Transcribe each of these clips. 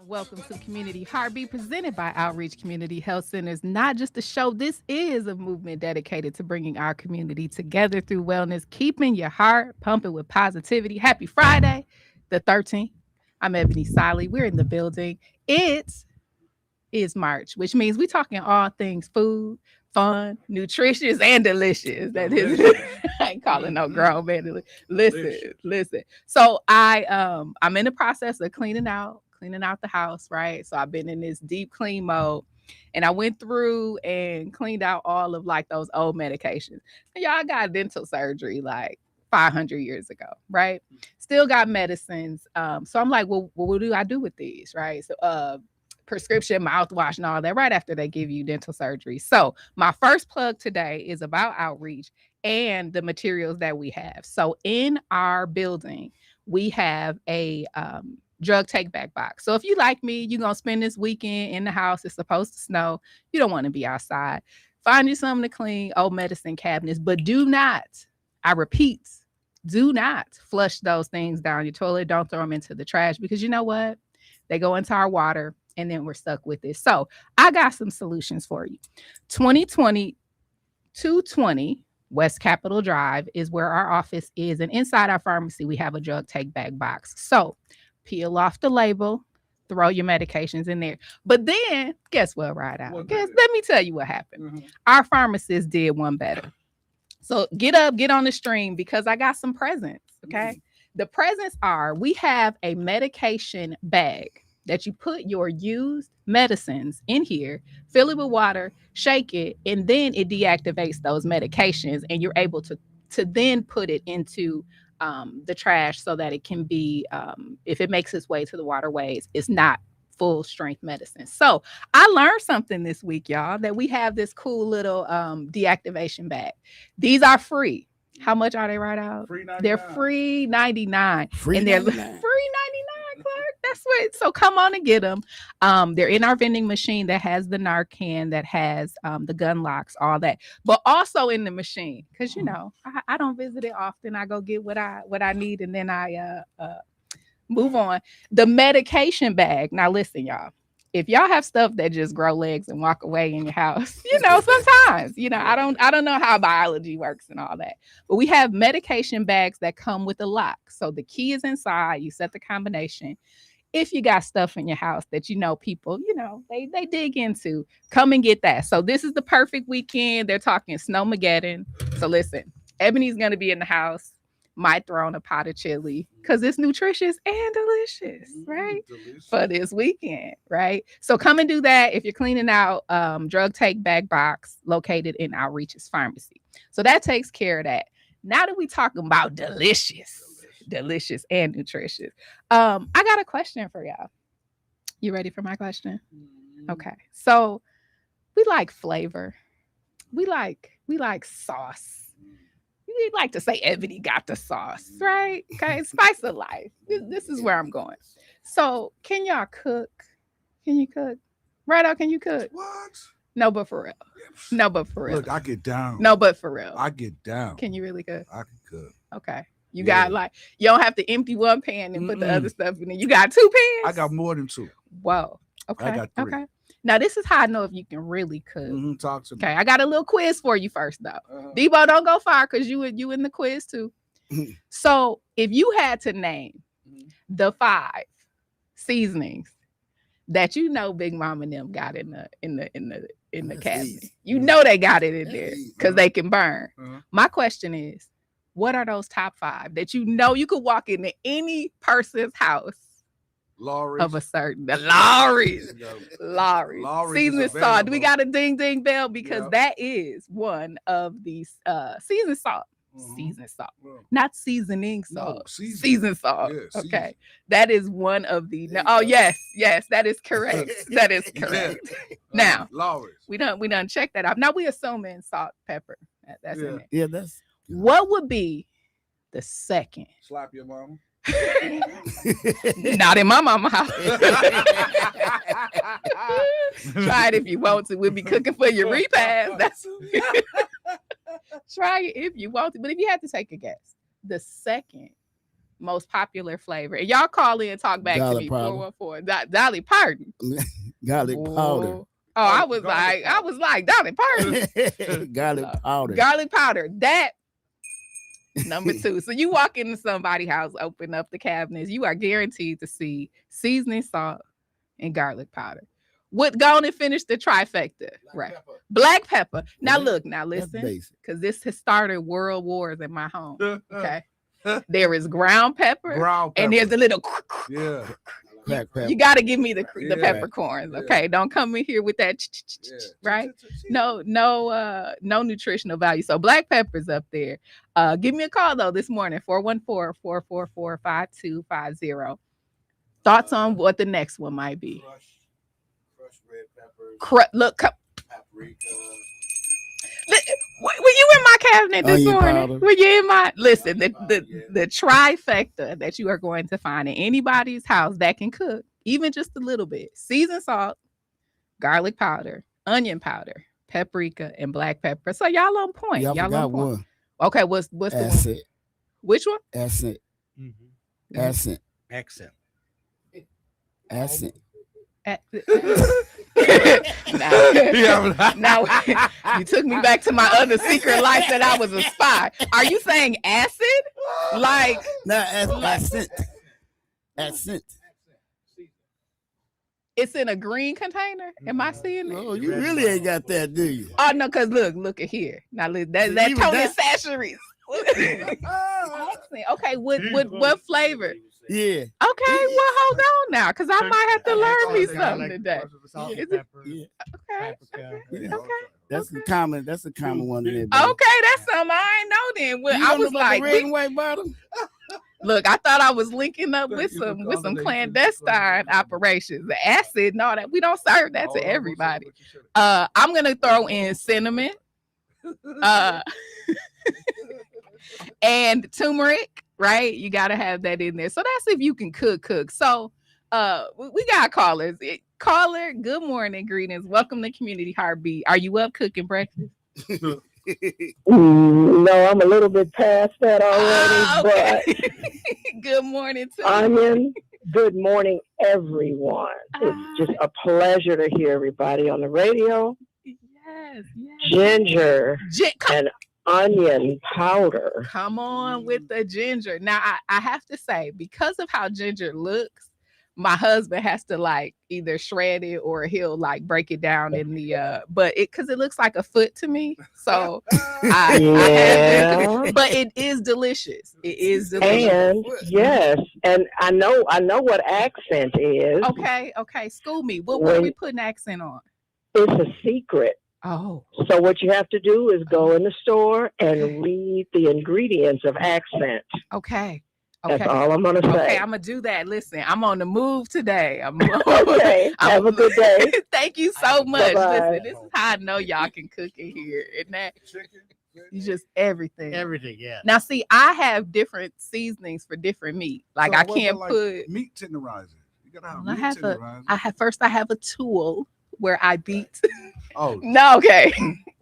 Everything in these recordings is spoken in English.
Welcome to Community Heartbeat, presented by Outreach Community Health Centers. Not just a show, this is a movement dedicated to bringing our community together through wellness, keeping your heart pumping with positivity. Happy Friday, the 13th. I'm Ebony Ssali. We're in the building. It is March, which means we're talking all things food, fun, nutritious, and delicious. That is, I ain't calling no grown man. Listen. So I'm in the process of cleaning out the house, right? So I've been in this deep clean mode. And I went through and cleaned out all of like those old medications. And y'all got dental surgery like 500 years ago, right? Still got medicines. So I'm like, well, what do I do with these, right? So prescription mouthwash and all that right after they give you dental surgery. So my first plug today is about outreach and the materials that we have. So in our building, we have a drug take back box. So if you like me, you're gonna spend this weekend in the house. It's supposed to snow. You don't want to be outside. Find you something to clean old medicine cabinets, but do not, I repeat, do not flush those things down your toilet. Don't throw them into the trash because you know what? They go into our water and then we're stuck with it. So I got some solutions for you. 2020 220 West Capitol Drive is where our office is. And inside our pharmacy, we have a drug take back box. So peel off the label, throw your medications in there. But then guess what, right out? Let me tell you what happened. Mm-hmm. Our pharmacist did one better. So get on the stream because I got some presents. Okay. Mm-hmm. The presents are we have a medication bag that you put your used medicines in here, fill it with water, shake it, and then it deactivates those medications, and you're able to then put it into the trash so that it can be, if it makes its way to the waterways, it's not full strength medicine. So I learned something this week, y'all, that we have this cool little deactivation bag. These are free. How much are they right out? They're free 99. And they're free 99, Clark. That's what. So come on and get them. They're in our vending machine that has the Narcan, that has the gun locks, all that. But also in the machine, because you know I don't visit it often. I go get what I need, and then I move on. The medication bag. Now listen, y'all. If y'all have stuff that just grow legs and walk away in your house, sometimes, I don't know how biology works and all that, but we have medication bags that come with a lock. So the key is inside, you set the combination. If you got stuff in your house that, people, they dig into, come and get that. So this is the perfect weekend. They're talking Snowmageddon. So listen, Ebony's going to be in the house. Might throw in a pot of chili because it's nutritious and delicious, right? Delicious. For this weekend, right? So come and do that if you're cleaning out drug take back box located in Outreach's pharmacy. So that takes care of that. Now that we talking about delicious and nutritious, I got a question for y'all. You ready for my question? Okay. So we like flavor. We like sauce. We like to say Ebony got the sauce, right? Okay, spice of life. This is where I'm going. So, can y'all cook? Can you cook? Right out, can you cook? What? No, but for real. Look, I get down. No, but for real. I get down. Can you really cook? I can cook. Okay. You got you don't have to empty one pan and put the other stuff in it. You got 2 pans? I got more than 2. Whoa. Okay. I got 3. Okay. Now, this is how I know if you can really cook. Talk to me. Okay, I got a little quiz for you first, though. Debo, don't go far because you in the quiz, too. So, if you had to name the 5 seasonings that Big Mama and them got in the cabinet, they got it in there because they can burn. My question is, what are those top 5 that you could walk into any person's house? Lawry's. Of a certain Lawry's seasoning salt. Do we got a ding ding bell? Because that is one of these season salt. Season salt, not seasoning salt. No, season salt. Yeah, okay, that is one of the. Yes, that is correct. That is correct. Now, Lawry's. we done check that out. Now we assuming salt, pepper. That's in it. Yeah, that's. What would be the second? Slap your mama. Not in my mama house. Try it if you want to. We'll be cooking for your repast. Try it if you want to. But if you had to take a guess, the second most popular flavor. And y'all call in and talk back to Garlic me. powder. 414. Dolly Parton. Garlic powder. Oh, I was Garlic like, Dolly Parton. Garlic No. powder. Garlic powder. That number 2. So you walk into somebody's house, open up the cabinets, you are guaranteed to see seasoning salt and garlic powder. What go on and finish the trifecta? Right. Black pepper. Now look, now listen, because this has started world wars in my home. Okay. There is ground pepper, and there's a little yeah. Crack pepper. You got to give me the peppercorns. Okay. Don't come in here with that right. No nutritional value. So black pepper's up there. Give me a call though this morning, 414-444-5250. Thoughts on what the next one might be? Crushed red peppers. Look, Paprika. were you in my cabinet this Onion morning? powder. Were you in my listen? The trifecta that you are going to find in anybody's house that can cook, even just a little bit: seasoned salt, garlic powder, onion powder, paprika, and black pepper. So y'all on point. Y'all on point. one. Okay, what's the accent? one? Which one? Accent. Mm-hmm. Accent. Accent. Accent. Now you took me back to my other secret life that I was a spy. Are you saying acid? Like accent. Accent. It's in a green container. Am I seeing it? Oh, you really ain't got that, do you? Oh no, because look at here. Now that Tony Sacheries. Accent. Okay, what flavor? Yeah. Okay, well hold on now, because I might have to learn me something today. Salt, Is it- pepper, Okay. paprika. Okay. That's a common one in there. Okay, that's something I ain't know then. Well, I was like, red and white bottom. look, I thought I was linking up with some clandestine operations. The acid and all that. We don't serve that to everybody. I'm gonna throw in cinnamon, and turmeric. Right, you gotta have that in there. So that's if you can cook. So we got callers. Caller, good morning, greetings. Welcome to Community Heartbeat. Are you up cooking breakfast? No, I'm a little bit past that already, Okay. Good morning to but Onion, good morning, everyone. It's just a pleasure to hear everybody on the radio. Yes. Ginger and onion powder. Come on with the ginger. Now, I have to say, because of how ginger looks, my husband has to like either shred it or he'll like break it down in the but because it looks like a foot to me. So I have to, but it is delicious. It is delicious. And yes, and I know what accent is. Okay. School me. What are we putting accent on? It's a secret. Oh. So what you have to do is go in the store and read the ingredients of accent. Okay. That's all I'm going to say. Okay, I'm going to do that. Listen, I'm on the move today. Okay, have a good day. Thank you so much. Bye-bye. Listen, this is how I know y'all can cook in here. And that you just everything. Everything, yeah. Now, see, I have different seasonings for different meat. Like, So I what can't about, put... meat tenderizer. You gotta have I meat have tenderizer. I have a tool where I beat... Oh, No, okay.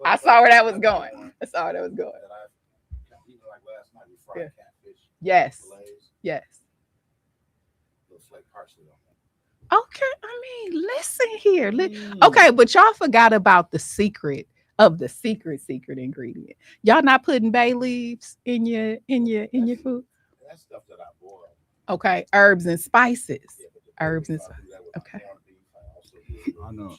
I saw where that was going. Even like last night we fried catfish. Yes. Yes. Okay, I mean, listen here. Okay, but y'all forgot about the secret of the secret ingredient. Y'all not putting bay leaves in your food. That's stuff that I boil. Okay, herbs and spices. Herbs and okay. I know.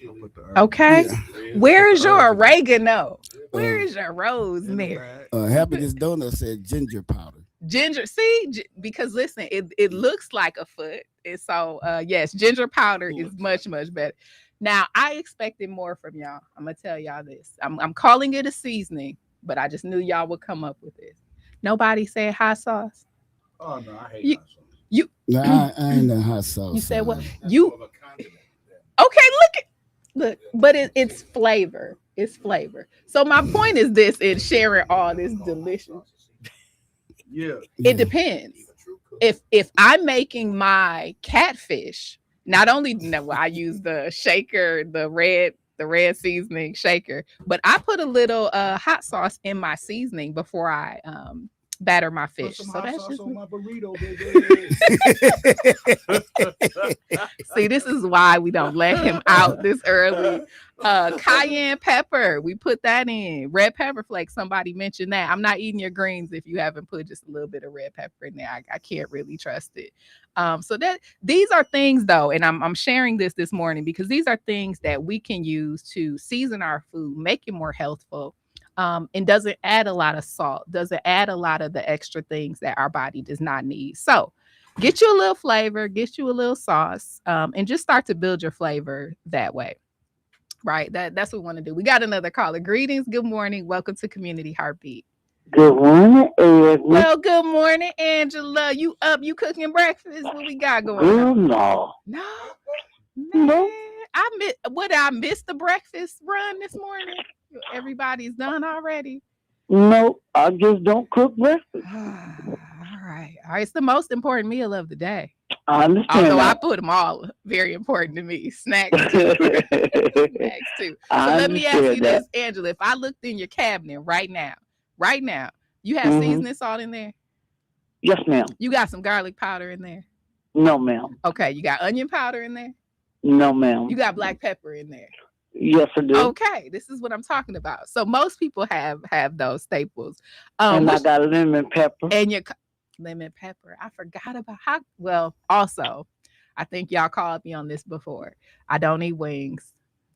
Okay. Yeah. Where is your oregano? Where is your rosemary? Happiness Donut said ginger powder. Ginger, see, because listen, it looks like a foot. And so yes, ginger powder is much better. Now I expected more from y'all. I'm gonna tell y'all this. I'm calling it a seasoning, but I just knew y'all would come up with this. Nobody said hot sauce. Oh no, I hate hot sauce. No, I ain't no hot sauce. You said what? Okay, look, but it's flavor. It's flavor. So my point is this: in sharing all this delicious. Yeah. It depends. If I'm making my catfish, not only I use the shaker, the red seasoning shaker, but I put a little hot sauce in my seasoning before I batter my Put fish. some So hot that's sauce just on my burrito, baby. see, this is why we don't let him out this early. Cayenne pepper, we put that in. Red pepper flakes, somebody mentioned that. I'm not eating your greens if you haven't put just a little bit of red pepper in there. I can't really trust it. So that these are things though, and I'm sharing this morning because these are things that we can use to season our food, make it more healthful. And doesn't add a lot of salt, doesn't add a lot of the extra things that our body does not need. So get you a little flavor, get you a little sauce, and just start to build your flavor that way. Right. That's what we want to do. We got another caller. Greetings. Good morning. Welcome to Community Heartbeat. Good morning, Ebony. Well, good morning, Angela. You up? You cooking breakfast? What we got going Girl, on? no. No, No. man. I missed the breakfast run this morning. Everybody's done already. No, I just don't cook breakfast. All right. It's the most important meal of the day. I understand Although I that. put them all very important to me. Snacks too. Snacks too. So I let me ask you understand that. this, Angela. If I looked in your cabinet right now, you have Mhm. seasoning salt in there? Yes, ma'am. You got some garlic powder in there? No, ma'am. Okay. You got onion powder in there? No, ma'am. You got black pepper in there? Yes, I do. Okay. This is what I'm talking about. So most people have those staples. And I Which- got lemon pepper. and your lemon pepper. I forgot about how. Well, also, I think y'all called me on this before. I don't eat wings.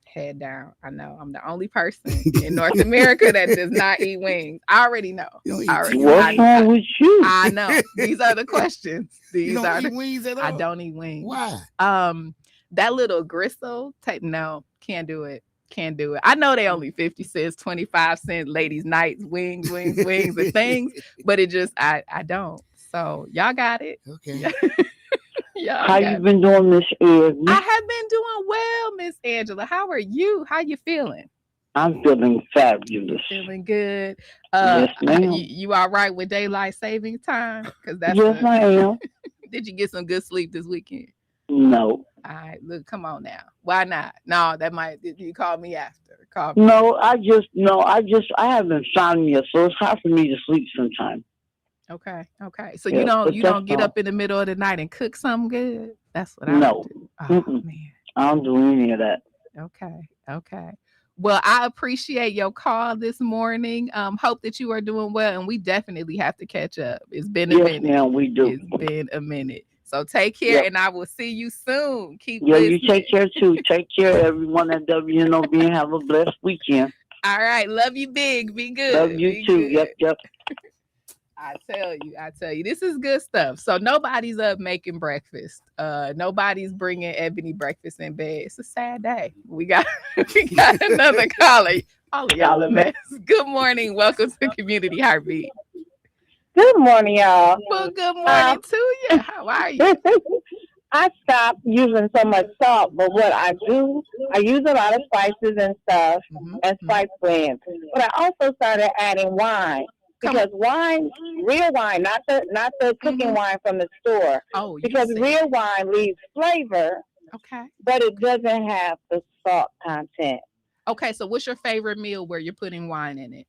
Head down. I know I'm the only person in North America that does not eat wings. I already know. You don't eat I already, chicken What's I, wrong with you? I know. These are the questions. You These are don't the, eat wings at all? I don't eat wings. Why? That little gristle type. No, can't do it. Can't do it. I know they only 50 cents, 25 cents, ladies' nights, wings, and things, but it just I don't. So y'all got it. Okay. Y'all How got you it. been doing, Miss Ebony? I have been doing well, Miss Angela. How are you? How you feeling? I'm feeling fabulous. Feeling good. Yes, ma'am. You all right with daylight saving time? Because that's Yes, I am. Did you get some good sleep this weekend? No. All right, look, come on now. Why not? No, that might you call me after. Call me. No, I have insomnia, so it's hard for me to sleep sometimes. Okay. So Yeah, you but don't that's get all. up in the middle of the night and cook something good? That's what I No. would do. Oh Mm-mm. man. I don't do any of that. Okay. Well, I appreciate your call this morning. Hope that you are doing well, and we definitely have to catch up. It's been a Yes, minute. ma'am, we do. It's been a minute. So take care, Yep. and I will see you soon. Keep Yeah, listening. you take care too. Take care, everyone at WNOB, and have a blessed weekend. All right. Love you big. Be good. Love you Be too. good. Yep. I tell you, this is good stuff. So nobody's up making breakfast. Nobody's bringing Ebony breakfast in bed. It's a sad day. We got another caller. All of y'all a mess. Good morning. Welcome to Community Heartbeat. Good morning, y'all. Well, good morning to you. How are you? I stopped using so much salt, but what I do, I use a lot of spices and stuff and spice blends. But I also started adding wine because wine, real wine, not the cooking wine from the store, Oh, you because said- real wine leaves flavor, Okay. but it doesn't have the salt content. Okay. So, what's your favorite meal where you're putting wine in it?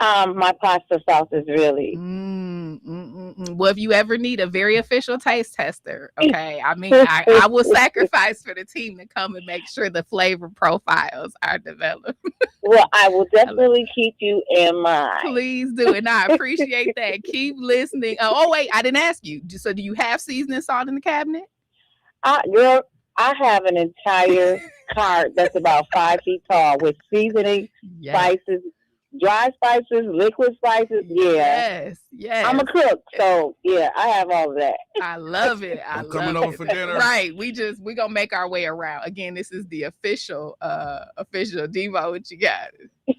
My pasta sauce is really. Well, if you ever need a very official taste tester, okay, I mean, I will sacrifice for the team to come and make sure the flavor profiles are developed. Well, I will definitely keep you in mind. Please do, and I appreciate that. Keep listening. Oh, wait, I didn't ask you. So, do you have seasoning salt in the cabinet? Girl, I have an entire cart that's about 5 feet tall with seasoning, spices, dry spices, liquid spices. Yeah. Yes. I'm a cook, so yeah, I have all of that. I love it. I'm coming over for dinner. Right. We're gonna make our way around. Again, this is the official Devo, what you got?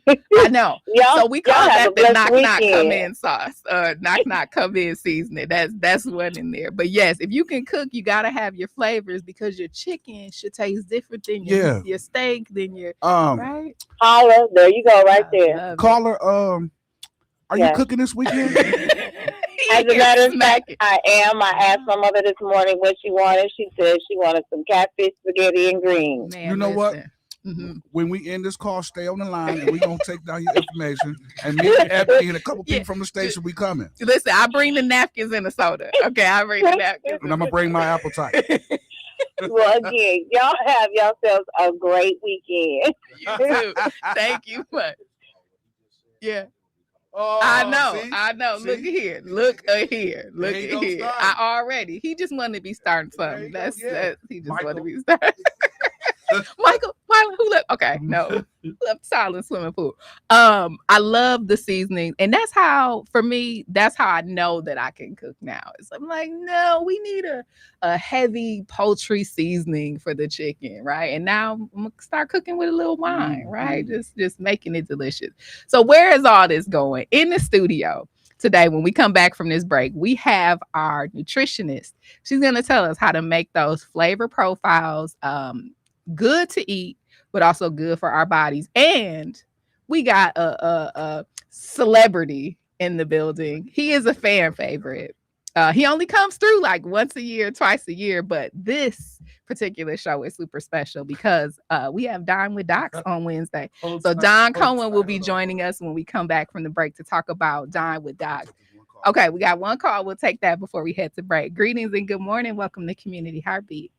I know. So we call that the knock come in sauce. Knock come in seasoning. That's one in there. But yes, if you can cook, you gotta have your flavors because your chicken should taste different than your steak, than your right. Holla, there you go, right there. Caller, are you cooking this weekend? As a matter of fact, I am. I asked my mother this morning what she wanted. She said she wanted some catfish spaghetti and greens. Man, you know what? When we end this call, stay on the line, and we're gonna take down your information. And me and Ebony and a couple people from the station, we coming. Listen, I bring the napkins and the soda. Okay, I bring the napkins. And I'm gonna bring my appetite. Well, again, y'all have yourselves a great weekend. You too. Thank you much. Yeah. Oh, I know. see? I know. See? Look at here. Look at here. Look He at gonna here. start. He just wanted to be starting something. There you go, yeah. He just Michael. wanted to be starting. Michael, who left? Okay, no, who left silent swimming pool. I love the seasoning, and that's how, for me, that's how I know that I can cook now. I'm like, no, we need a heavy poultry seasoning for the chicken, right? And now I'm gonna start cooking with a little wine, right? Just making it delicious. So where is all this going? In the studio today, when we come back from this break, we have our nutritionist. She's gonna tell us how to make those flavor profiles good to eat, but also good for our bodies. And we got a celebrity in the building. He is a fan favorite. He only comes through like once a year, twice a year, but this particular show is super special because we have Dine with Docs on Wednesday. So Don Cohen will be joining us when we come back from the break to talk about Dine with Docs. Okay, we got one call. We'll take that before we head to break. Greetings and good morning. Welcome to Community Heartbeat.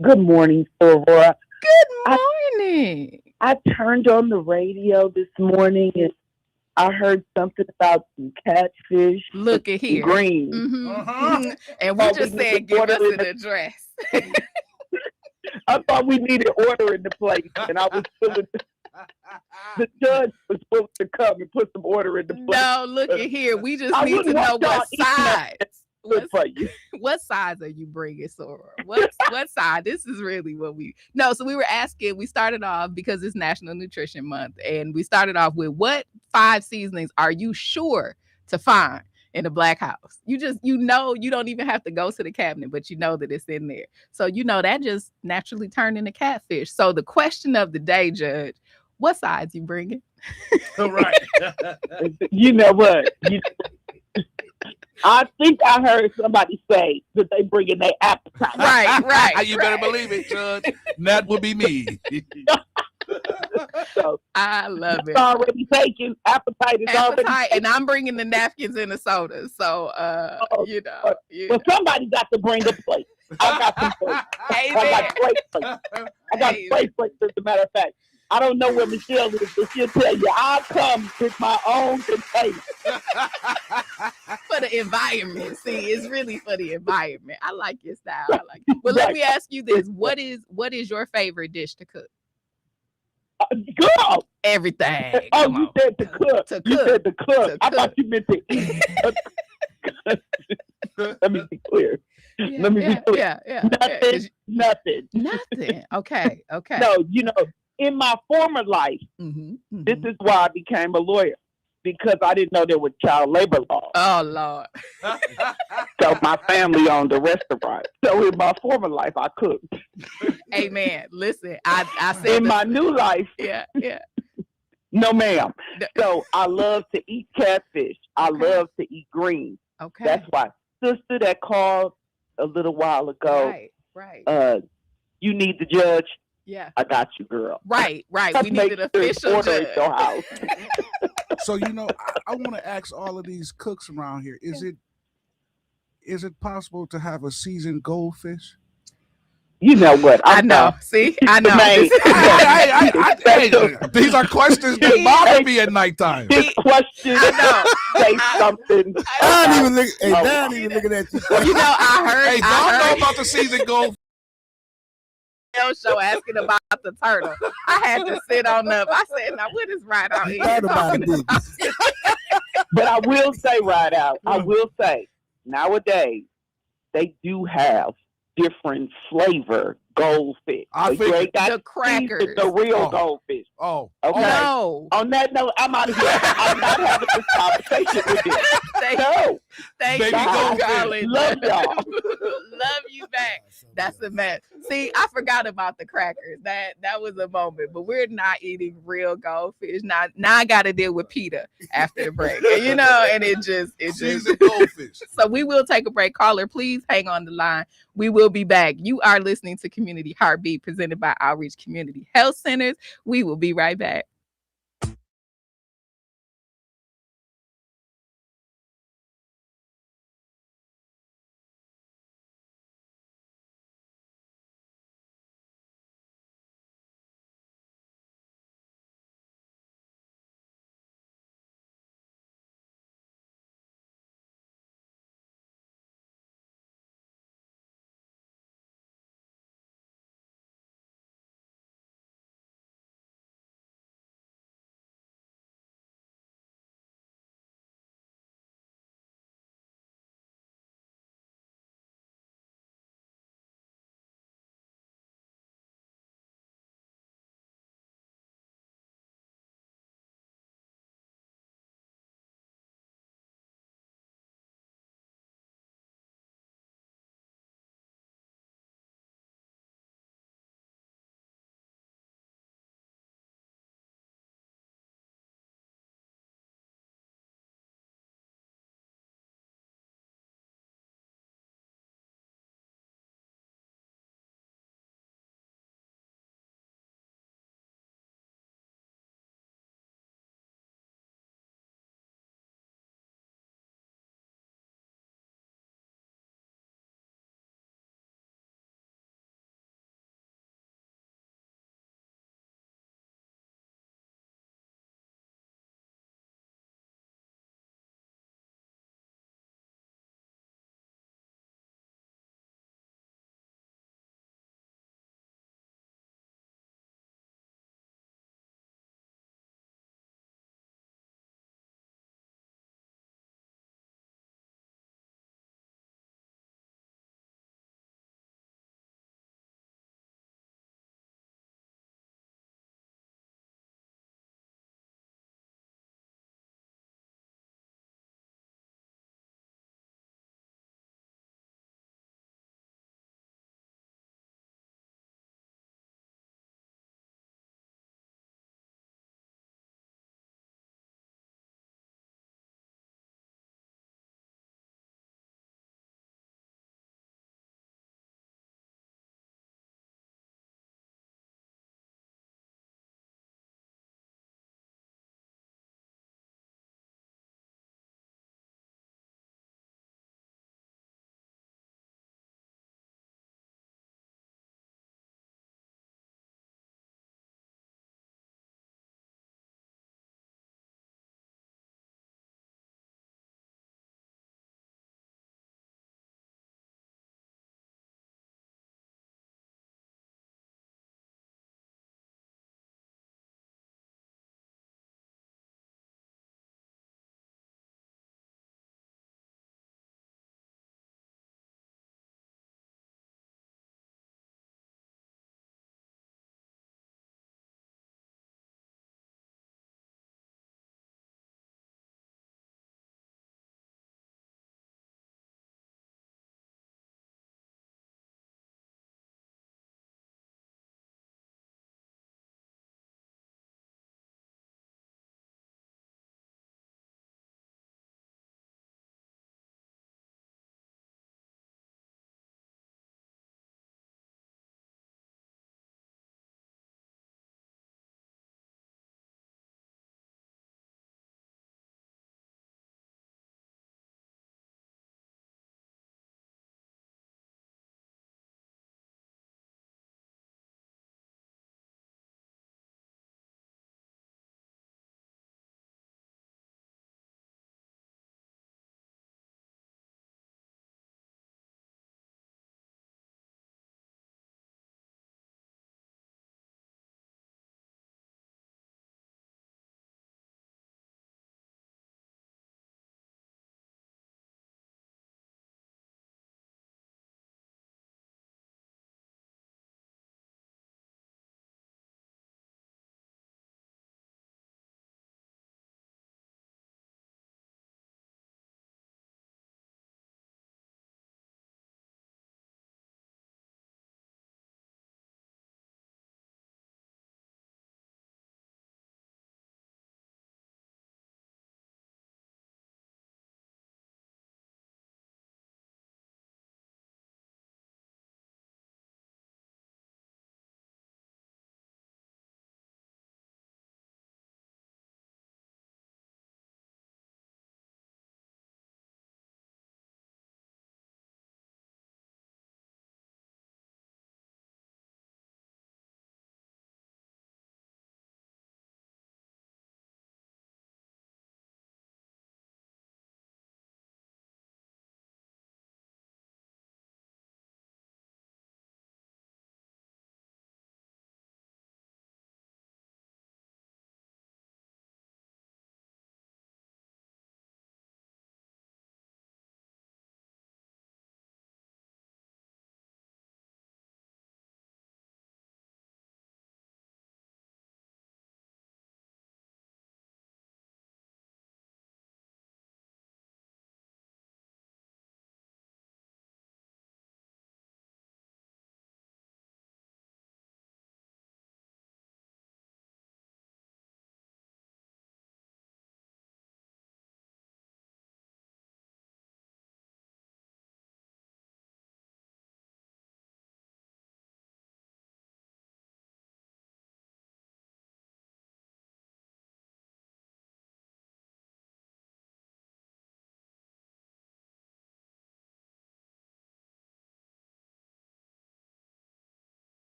Good morning, Aurora. Good morning. I turned on the radio this morning and I heard something about some catfish. Look at here. Green. And we Oh, just we said, need give to us order an address. I thought we needed order in the place, and I was feeling the judge was supposed to come and put some order in the place. No, look at here. We just I need to wouldn't know want y'all what eating that. size. Good for you. What size are you bringing, Sora? What size? This is really what we so we were asking. We started off because it's National Nutrition Month, and we started off with what 5 seasonings are you sure to find in the Black House? You don't even have to go to the cabinet, but you know that it's in there. So that just naturally turned into catfish. So the question of the day, Judge, what size you bringing? Right. You know what? I think I heard somebody say that they bringing their appetite. Right. You better believe it, Judge. That would be me. So I love it. it's already taken. Appetite is already taken. And I'm bringing the napkins and the sodas. So, Well, somebody got to bring the plate. I got some plates. Hey, I got great plates. I got great plates, as a matter of fact. I don't know where Michelle is, but she'll tell you, I'll come with my own container. For the environment. See, it's really for the environment. I like your style. I like it. Well, let me ask you this. What is your favorite dish to cook? Girl! Everything. Oh, Come you on. said to cook. To You cook. said to cook. To I thought cook. you meant to eat. Let me be clear. Yeah, Let me be clear. Nothing. Nothing. Okay. No, in my former life, this is why I became a lawyer, because I didn't know there were child labor laws. Oh, Lord. So my family owned a restaurant. So in my former life, I cooked. Amen. Listen, I said In my new life, yeah. no, ma'am. So I love to eat catfish. I Okay. love to eat greens. Okay. That's why sister that called a little while ago, Right. you need the judge. Yeah. I got you, girl. Right. We Make need an sure it's official order judge. at your house. So I want to ask all of these cooks around here: is it possible to have a seasoned goldfish? You know what? I know. See, I know. These are questions that bother me at nighttime. This question, say something. Don even looking at you. I heard. Hey, don't know about the seasoned goldfish. Show asking about the turtle. I had to sit on up. I said, "Now what is right out here?" Thought about it, didn't you? But I will say right out, I will say, nowadays, they do have different flavor goldfish. I So you ain't got the crackers. the real goldfish. Oh, Okay. No. On that note, I'm out of here. I'm not having this conversation with you. No. Thank Baby you, goldfish. Colin. Love y'all. Love you back. That's a mess. See, I forgot about the crackers. That was a moment, but we're not eating real goldfish. Now I got to deal with PETA after the break. And it just seasoned goldfish. So we will take a break. Caller, please hang on the line. We will be back. You are listening to Community Community Heartbeat presented by Outreach Community Health Centers. We will be right back.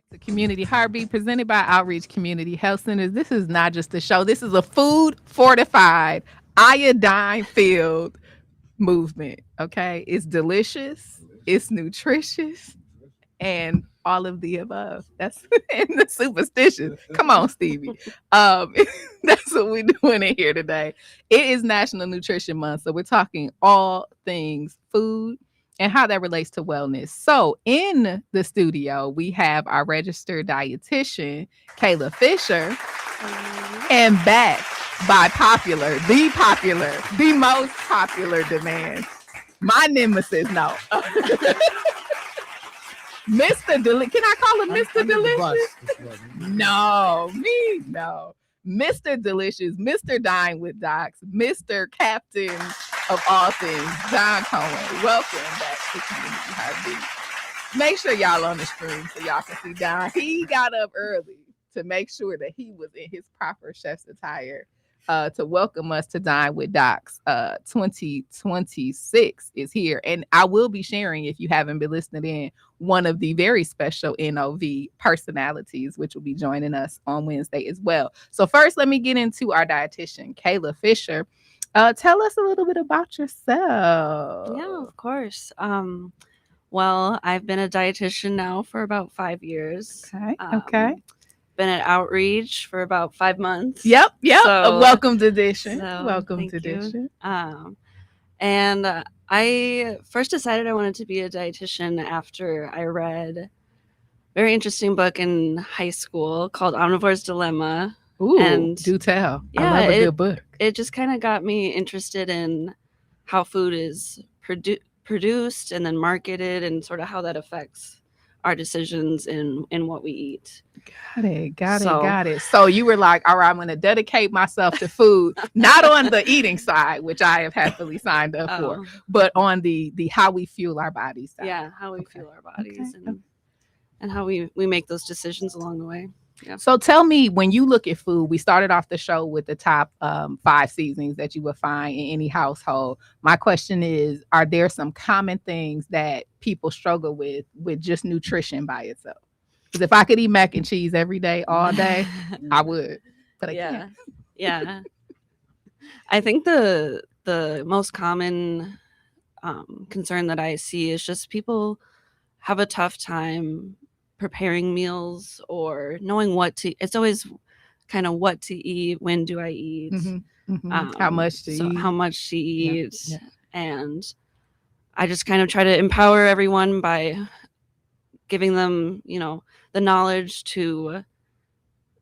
The Community Heartbeat presented by Outreach Community Health Centers. This is not just a show. This is a food fortified, iodine filled movement. Okay. It's delicious. It's nutritious and all of the above. That's and the superstition. Come on, Stevie. That's what we're doing in here today. It is National Nutrition Month, so we're talking all things food and how that relates to wellness. So in the studio, we have our registered dietitian, Kayla Fisher, and back by the most popular demand, my nemesis, no. Mr. Can I call him Mr. Delicious? No, me, no. Mr. Delicious, Mr. Dine with Docs, Mr. Captain of all things, Don Cohen. Welcome back to Community Heartbeat. Make sure y'all on the screen so y'all can see Don. He got up early to make sure that he was in his proper chef's attire to welcome us to Dine with Docs. 2026 is here. And I will be sharing, if you haven't been listening in, one of the very special NOV personalities, which will be joining us on Wednesday as well. So first, let me get into our dietitian, Kayla Fisher. Tell us a little bit about yourself. Yeah, of course. Well, I've been a dietitian now for about 5 years. Okay. Been at Outreach for about 5 months. Yep. So- Welcome to Edition. so, Welcome thank to you. Edition. And I first decided I wanted to be a dietitian after I read a very interesting book in high school called Omnivore's Dilemma. Ooh, And- do tell. Yeah, I love a good book. It just kind of got me interested in how food is produced and then marketed and sort of how that affects our decisions in what we eat. Got it. So you were like, all right, I'm going to dedicate myself to food, not on the eating side, which I have happily signed up for, but on the how we fuel our bodies side. Yeah, how we Okay. fuel our bodies Okay. and how we make those decisions along the way. So tell me, when you look at food, we started off the show with the top 5 seasonings that you would find in any household. My question is, are there some common things that people struggle with just nutrition by itself? Because if I could eat mac and cheese every day, all day, I would, but I can't. Yeah. I think the most common concern that I see is just people have a tough time preparing meals or knowing it's always kind of what to eat, when do I eat, How much to eat. how much to eat. Yeah. And I just kind of try to empower everyone by giving them, the knowledge to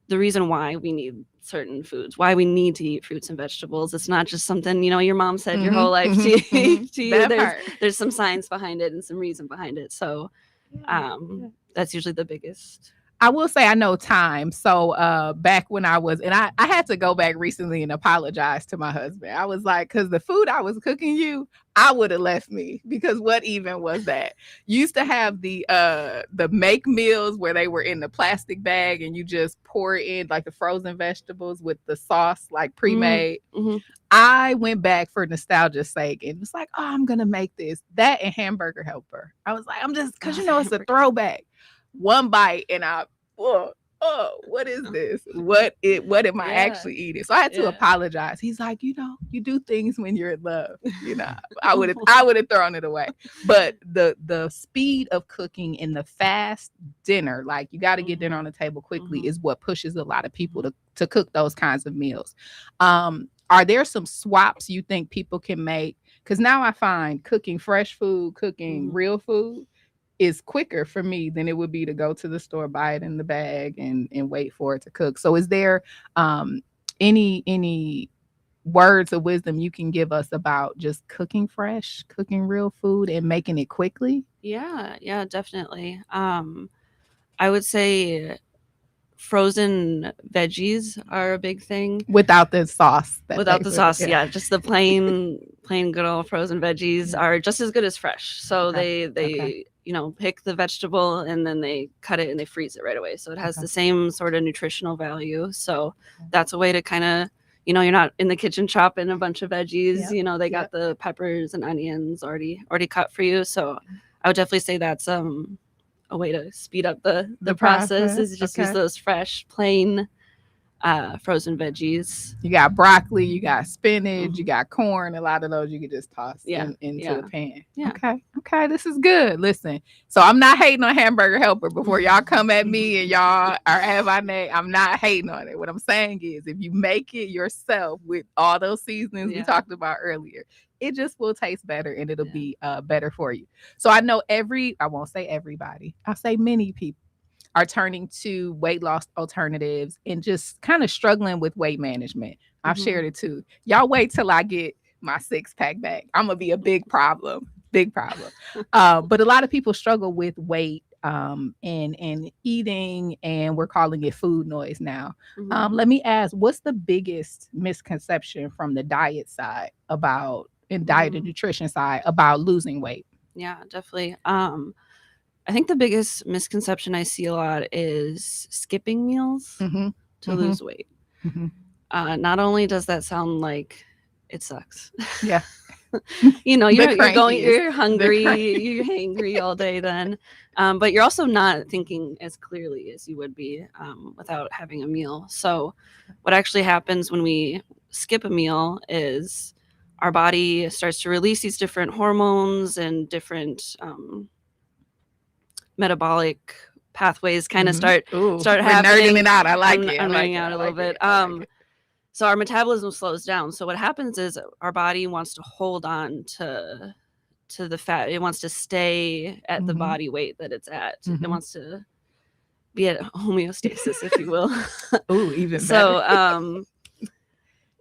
the reason why we need certain foods, why we need to eat fruits and vegetables. It's not just something, your mom said your whole life to you. That part. There's some science behind it and some reason behind it. So that's usually the biggest. I will say I know time. So back when I had to go back recently and apologize to my husband. I was like, because the food I was cooking you, I would have left me, because what even was that? You used to have the make meals where they were in the plastic bag and you just pour in like the frozen vegetables with the sauce like pre-made. Mm-hmm. I went back for nostalgia's sake and was like, oh, I'm gonna make that and hamburger helper. I was like, because it's a throwback. One bite and what is this? What am I actually eating? So I had to apologize. He's like, you do things when you're in love. I would have thrown it away. But the speed of cooking in the fast dinner, like you got to get dinner on the table quickly, is what pushes a lot of people to cook those kinds of meals. Are there some swaps you think people can make? Because now I find cooking fresh food, cooking real food is quicker for me than it would be to go to the store, buy it in the bag and wait for it to cook. So is there any words of wisdom you can give us about just cooking fresh, cooking real food and making it quickly? Yeah, definitely. I would say frozen veggies are a big thing. Without the sauce. Yeah, just the plain good old frozen veggies are just as good as fresh. So they pick the vegetable and then they cut it and they freeze it right away. So it has the same sort of nutritional value. So that's a way to kind of, you're not in the kitchen chopping a bunch of veggies. They got the peppers and onions already cut for you. So I would definitely say that's a way to speed up the The process process, is just okay. use those fresh, plain frozen veggies. You got broccoli, you got spinach, you Mhm. got corn. A lot of those you can just toss Yeah, into yeah, the pan. yeah. Okay, this is good. Listen, so I'm not hating on Hamburger Helper. Before y'all come at me and y'all are have my name, I'm not hating on it. What I'm saying is, if you make it yourself with all those seasonings we Yeah. talked about earlier, it just will taste better and it'll Yeah. be better for you. So I know I won't say everybody, I'll say many people are turning to weight loss alternatives and just kind of struggling with weight management. I've Mhm. shared it too. Y'all wait till I get my 6-pack back. I'm gonna be a big problem. Big problem. But a lot of people struggle with weight and eating, and we're calling it food noise now. Mhm. Let me ask, what's the biggest misconception from the diet side about and diet and nutrition side about losing weight? Yeah, definitely. I think the biggest misconception I see a lot is skipping meals Mm-hmm. to Mhm. lose weight. Mm-hmm. Not only does that sound like it sucks. Yeah. You know, The you're crankiest. hungry, you're hangry all day then. But you're also not thinking as clearly as you would be without having a meal. So what actually happens when we skip a meal is our body starts to release these different hormones and different metabolic pathways kind of Mhm. Ooh, start we're nerding happening. it out. I like I'm it. I I'm like nerding it. out I a little like bit. it. I like it. So our metabolism slows down. So what happens is our body wants to hold on to the fat. It wants to stay at the Mhm. body weight that it's at. It Mhm. wants to be at homeostasis, if you will. Ooh, even So better.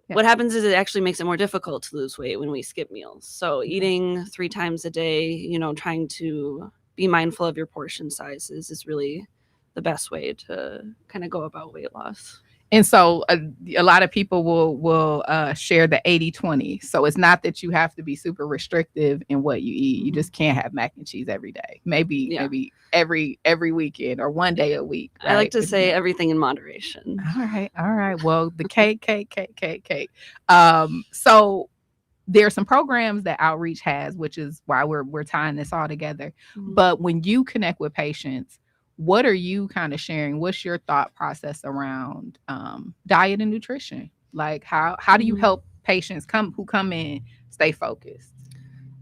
Yeah. what happens is it actually makes it more difficult to lose weight when we skip meals. So eating 3 times a day, you know, trying to be mindful of your portion sizes is really the best way to kind of go about weight loss. And so a lot of people will share the 80-20. So it's not that you have to be super restrictive in what you eat. You just can't have mac and cheese every day. Maybe every weekend or one day a week. Right? I like to say everything in moderation. All right. Well, the cake. So there are some programs that Outreach has, which is why we're tying this all together. But when you connect with patients, what are you kind of sharing? What's your thought process around diet and nutrition? Like how do you help patients who come in stay focused?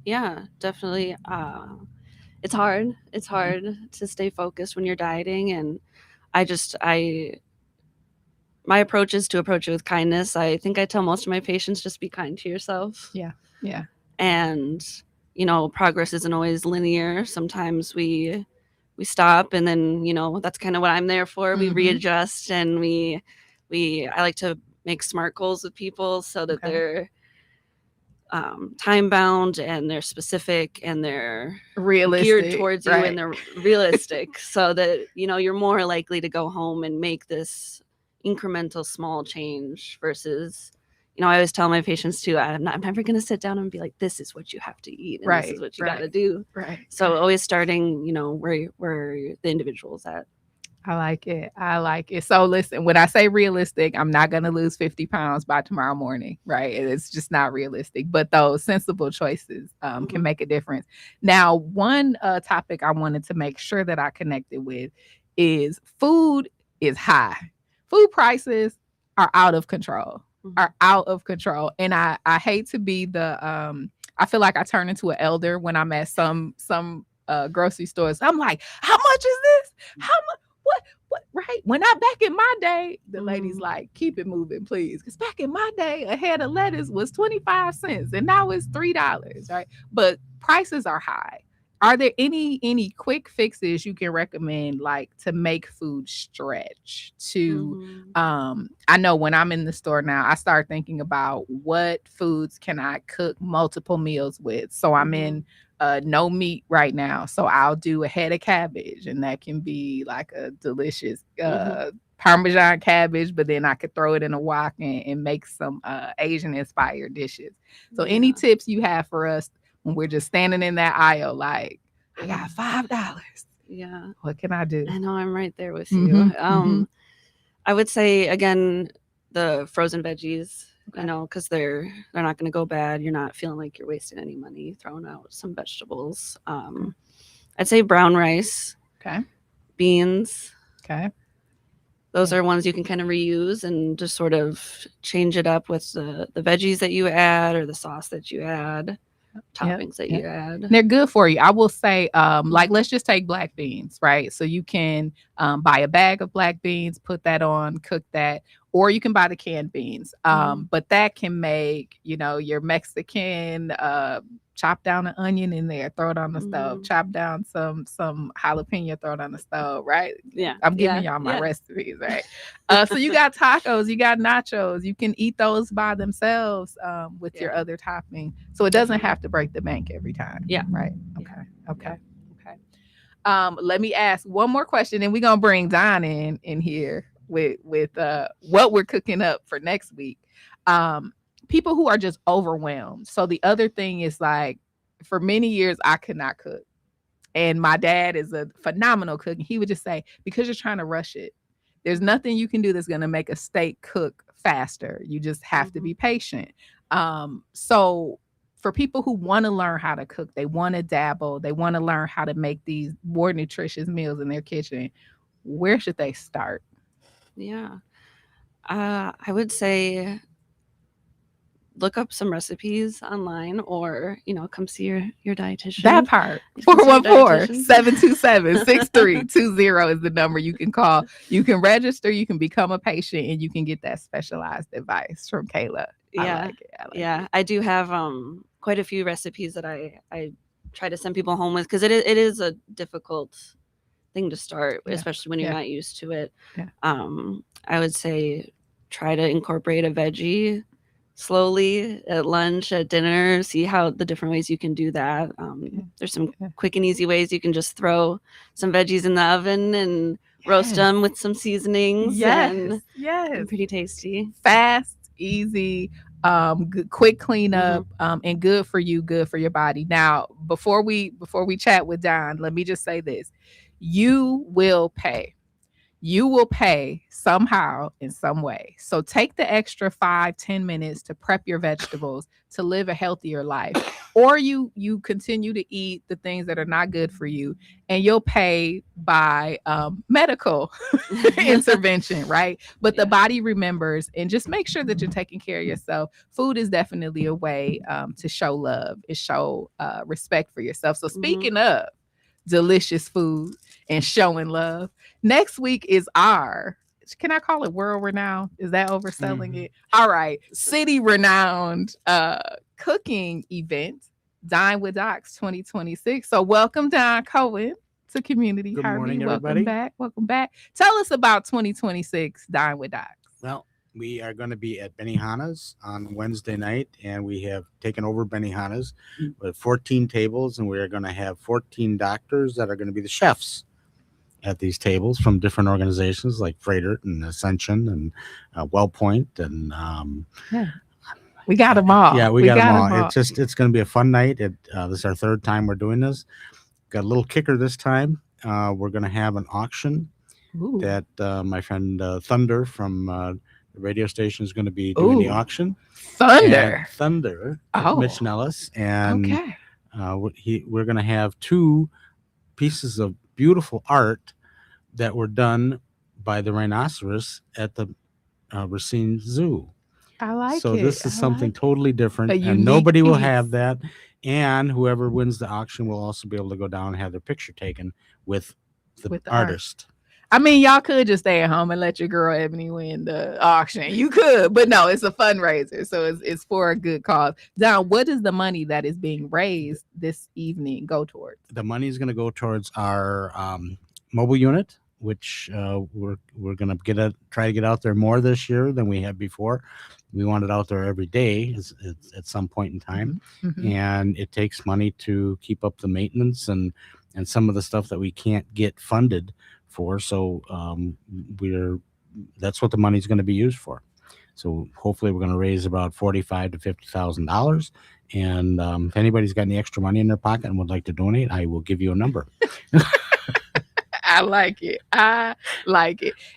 Yeah, definitely. It's hard. It's hard to stay focused when you're dieting, and my approach is to approach it with kindness. I think I tell most of my patients just be kind to yourself. Yeah. And you know, progress isn't always linear. Sometimes we stop, and then, you know, that's kind of what I'm there for. We readjust, and I like to make SMART goals with people so that they're time bound and they're specific and they're realistic, geared towards you, right? and they're realistic so that, you know, you're more likely to go home and make this incremental small change versus, you know, I always tell my patients too, I'm never going to sit down and be like, this is what you have to eat and this is what you got to do. Right. So always starting, you know, where the individual's at. I like it. So listen, when I say realistic, I'm not going to lose 50 pounds by tomorrow morning, right? It's just not realistic. But those sensible choices can make a difference. Now, one topic I wanted to make sure that I connected with is food is high. Food prices are out of control. And I hate to be the I feel like I turn into an elder when I'm at some grocery stores. I'm like, how much is this? How much? What? Right? When I back in my day, the lady's like, keep it moving, please. Because back in my day, a head of lettuce was 25 cents and now it's $3, right? But prices are high. Are there any quick fixes you can recommend, like to make food stretch? I know when I'm in the store now, I start thinking about what foods can I cook multiple meals with. So I'm in no meat right now, so I'll do a head of cabbage, and that can be like a delicious Parmesan cabbage, but then I could throw it in a wok and make some Asian inspired dishes. So any tips you have for us when we're just standing in that aisle, like, I got $5. Yeah. What can I do? I know, I'm right there with you. I would say, again, the frozen veggies, you know, because they're not going to go bad. You're not feeling like you're wasting any money throwing out some vegetables. I'd say brown rice. Okay. beans. Okay. Those are ones you can kind of reuse and just sort of change it up with the veggies that you add or the sauce that you add, toppings that you add. They're good for you. I will say, like, let's just take black beans, right? So you can buy a bag of black beans, put that on, cook that, or you can buy the canned beans. But that can make, your Mexican, chop down an onion in there, throw it on the stove, chop down some jalapeno, throw it on the stove, right? Yeah. I'm giving y'all my recipes, right? So you got tacos, you got nachos. You can eat those by themselves with your other topping. So it doesn't have to break the bank every time. Yeah. Right. Okay. Let me ask one more question, and we're gonna bring Dine in here with what we're cooking up for next week. People who are just overwhelmed. So the other thing is, like, for many years I could not cook, and my dad is a phenomenal cook, and he would just say, because you're trying to rush it, there's nothing you can do that's going to make a steak cook faster. You just have to be patient. So for people who want to learn how to cook, they want to dabble, they want to learn how to make these more nutritious meals in their kitchen, where should they start? Yeah. I would say look up some recipes online, or come see your dietitian. That part. 414-727-6320 is the number you can call. You can register, you can become a patient, and you can get that specialized advice from Kayla. I like it. I do have quite a few recipes that I try to send people home with, because it is a difficult thing to start, especially when you're not used to it. I would say try to incorporate a veggie slowly at lunch, at dinner, see how the different ways you can do that. There's some quick and easy ways. You can just throw some veggies in the oven and roast them with some seasonings. And pretty tasty. Fast, easy, good, quick cleanup, and good for you, good for your body. Now, before we chat with Don, let me just say this. You will pay somehow in some way. So take the extra 5-10 minutes to prep your vegetables to live a healthier life, or you continue to eat the things that are not good for you, and you'll pay by medical intervention, right? But the body remembers, and just make sure that you're taking care of yourself. Food is definitely a way to show love and show respect for yourself. So speaking of delicious food and showing love, next week is our, can I call it world renowned? Is that overselling it? All right. City renowned cooking event, Dine with Docs 2026. So welcome, Don Cohen, to Community. Good Harvey. morning, Welcome everybody. Welcome back. Tell us about 2026 Dine with Docs. Well, we are going to be at Benihana's on Wednesday night, and we have taken over Benihana's with 14 tables, and we are going to have 14 doctors that are going to be the chefs at these tables from different organizations like Freighter and Ascension and WellPoint, and we got them all. Yeah, we got them all. It's going to be a fun night. This is our third time we're doing this. Got a little kicker this time. We're going to have an auction that my friend Thunder from the radio station is going to be doing the auction. Thunder, Mitch Nellis, and we're going to have 2 pieces of beautiful art that were done by the rhinoceros at the Racine Zoo. I like so it. This is something totally different, and nobody will have that. And whoever wins the auction will also be able to go down and have their picture taken with the artist. I mean, y'all could just stay at home and let your girl Ebony win the auction. You could, but no, it's a fundraiser, so it's for a good cause. Don, what is the money that is being raised this evening go towards? The money is going to go towards our mobile unit, which we're going to try to get out there more this year than we have before. We want it out there every day at some point in time, and it takes money to keep up the maintenance and some of the stuff that we can't get funded for. So that's what the money is going to be used for. So hopefully we're going to raise about $45,000 to $50,000. And if anybody's got any extra money in their pocket and would like to donate, I will give you a number. I like it.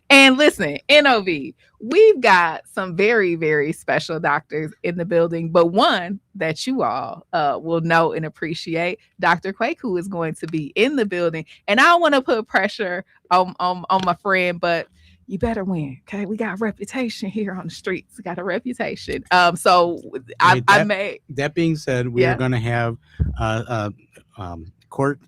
And And listen, NOV, we've got some very, very special doctors in the building, but one that you all will know and appreciate, Dr. Kwaku is going to be in the building. And I don't want to put pressure on my friend, but you better win. Okay. We got a reputation here on the streets. We got a reputation. So I may. That being said, we are going to have court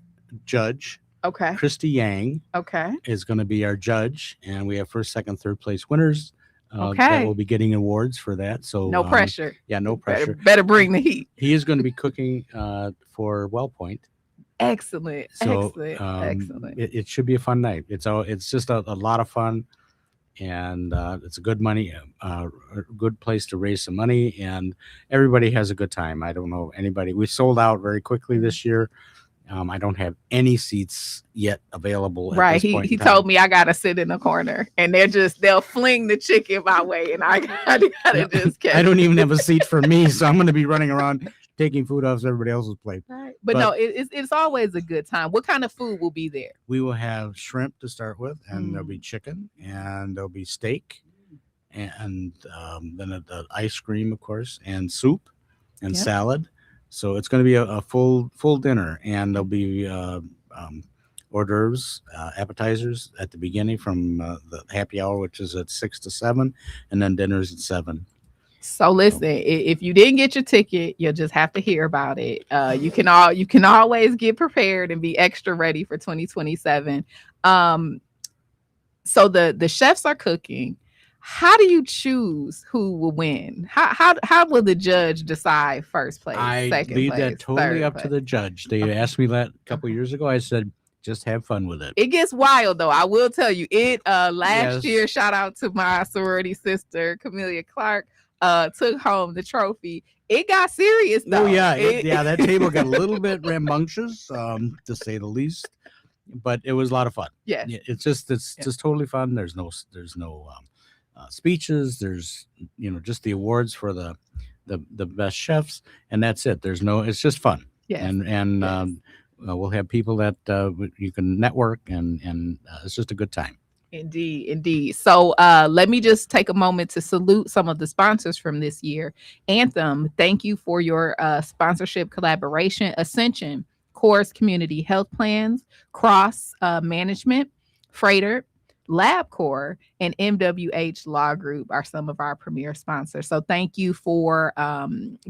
judge. Okay. Christy Yang. Okay. Is going to be our judge, and we have first, second, third place winners. Okay. That will be getting awards for that. So no pressure. Yeah, no pressure. Better bring the heat. He is going to be cooking for Wellpoint. Excellent. So, excellent. It should be a fun night. It's just a lot of fun, and it's a good good place to raise some money, and everybody has a good time. I don't know anybody. We sold out very quickly this year. I don't have any seats yet available. Right. He told me I gotta sit in the corner, and they'll fling the chicken my way, and I gotta just catch. I don't even have a seat for me, so I'm gonna be running around taking food off everybody else's plate. Right. But no, it's always a good time. What kind of food will be there? We will have shrimp to start with, and there'll be chicken, and there'll be steak, and then the ice cream, of course, and soup, and salad. So it's going to be a full dinner, and there'll be hors d'oeuvres, appetizers at the beginning from the happy hour, which is at 6 to 7, and then dinner's at 7. So listen, if you didn't get your ticket, you'll just have to hear about it. You can always get prepared and be extra ready for 2027. So the chefs are cooking. How do you choose who will win? How will the judge decide first place, second leave place, that totally up to the judge. They asked me that a couple years ago. I said, just have fun with it. It gets wild though. I will tell you. Last year, shout out to my sorority sister, Camelia Clark, took home the trophy. It got serious though. Oh yeah, that table got a little bit rambunctious, to say the least. But it was a lot of fun. Yeah. It's just totally fun. There's no speeches. There's just the awards for the best chefs, and that's it. It's just fun. Yeah. And we'll have people that you can network, and it's just a good time. Indeed. So let me just take a moment to salute some of the sponsors from this year. Anthem, thank you for your sponsorship collaboration. Ascension, Course Community Health Plans, Cross Management, Freighter, LabCorp, and MWH Law Group are some of our premier sponsors. So thank you for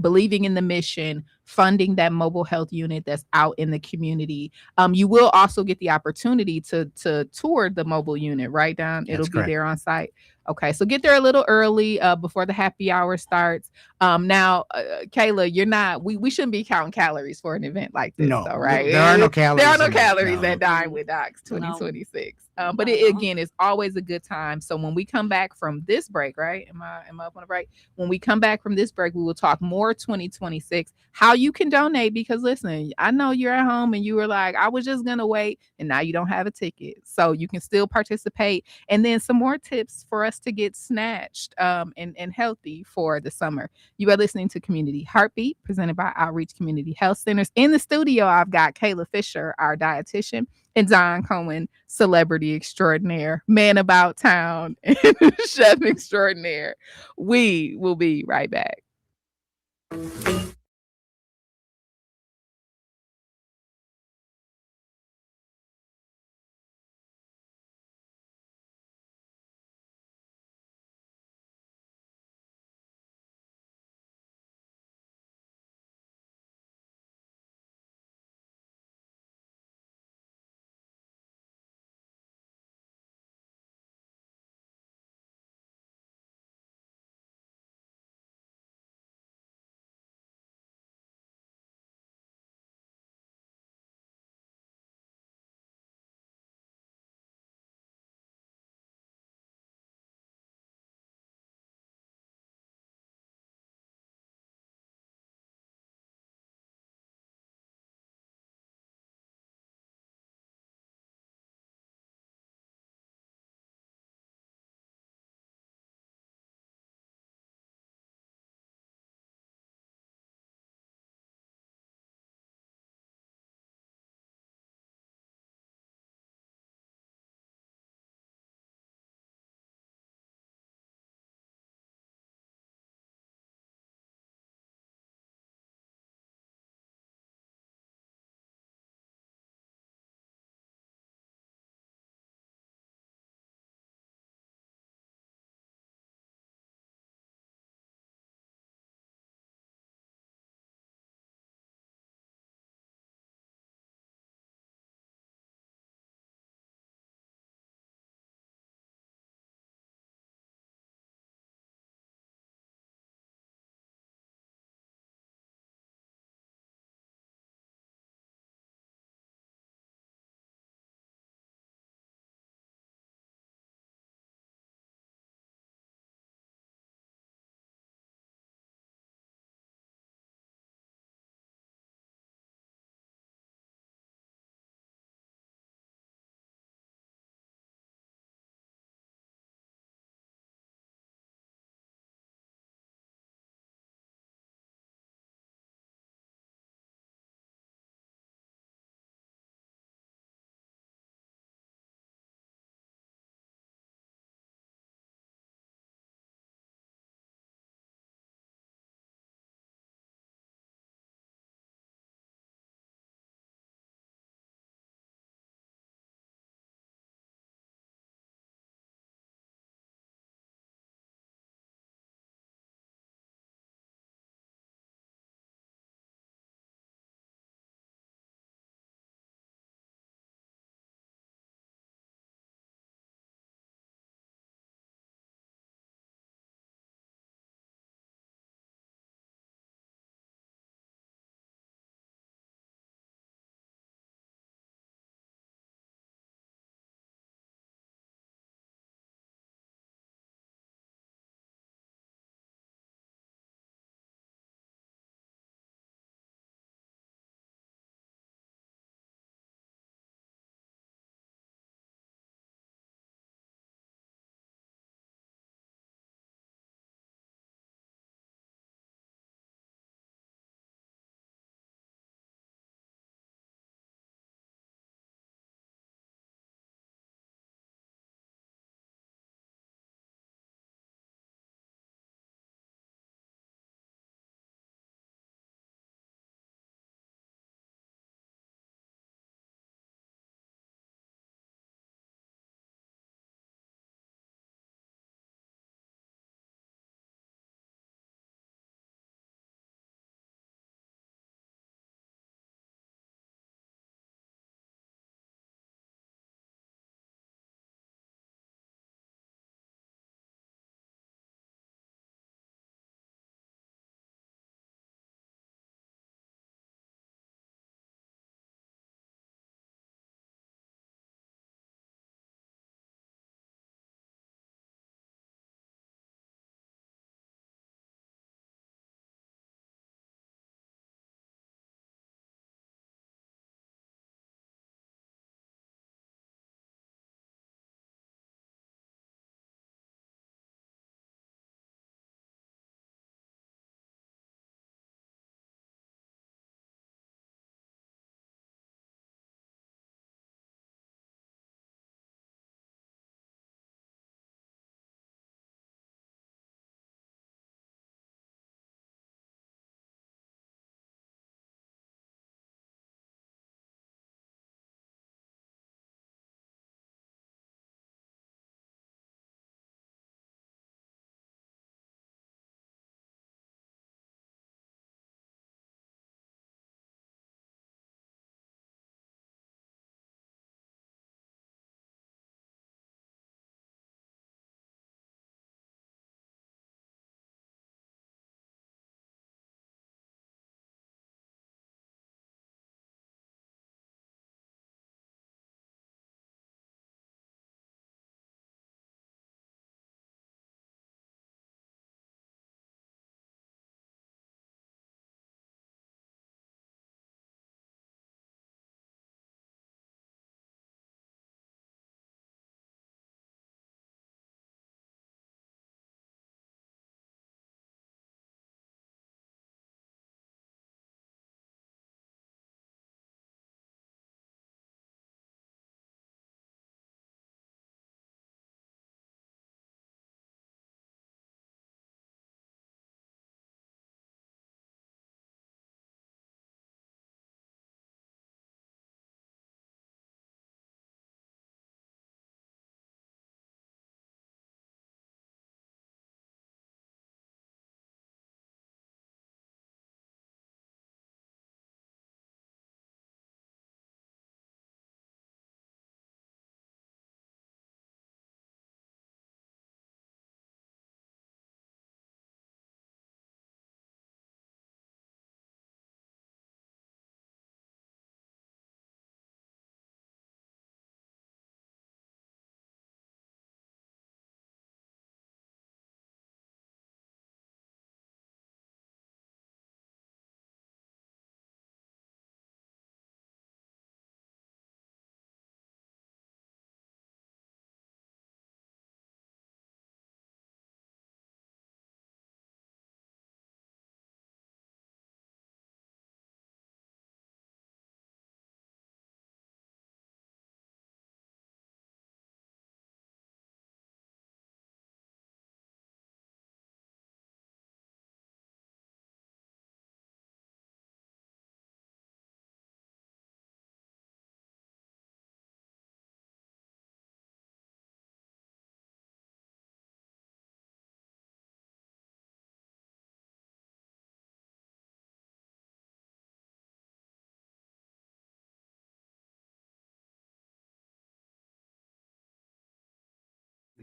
believing in the mission, funding that mobile health unit that's out in the community. You will also get the opportunity to tour the mobile unit, right, Don? It'll be there on site. Okay, so get there a little early before the happy hour starts. Now, Kayla, we shouldn't be counting calories for an event like this, though, right? There are no calories. There are no calories at Dine with Docs 2026. But again, it's always a good time. So when we come back from this break, right? Am I up on a break? When we come back from this break, we will talk more 2026, how you can donate. Because listen, I know you're at home and you were like, I was just gonna wait, and now you don't have a ticket, so you can still participate. And then some more tips for us to get snatched and healthy for the summer. You are listening to Community Heartbeat, presented by Outreach Community Health Centers. In the studio, I've got Kayla Fisher, our dietitian, and Don Cohen, celebrity extraordinaire, man about town, and chef extraordinaire. We will be right back.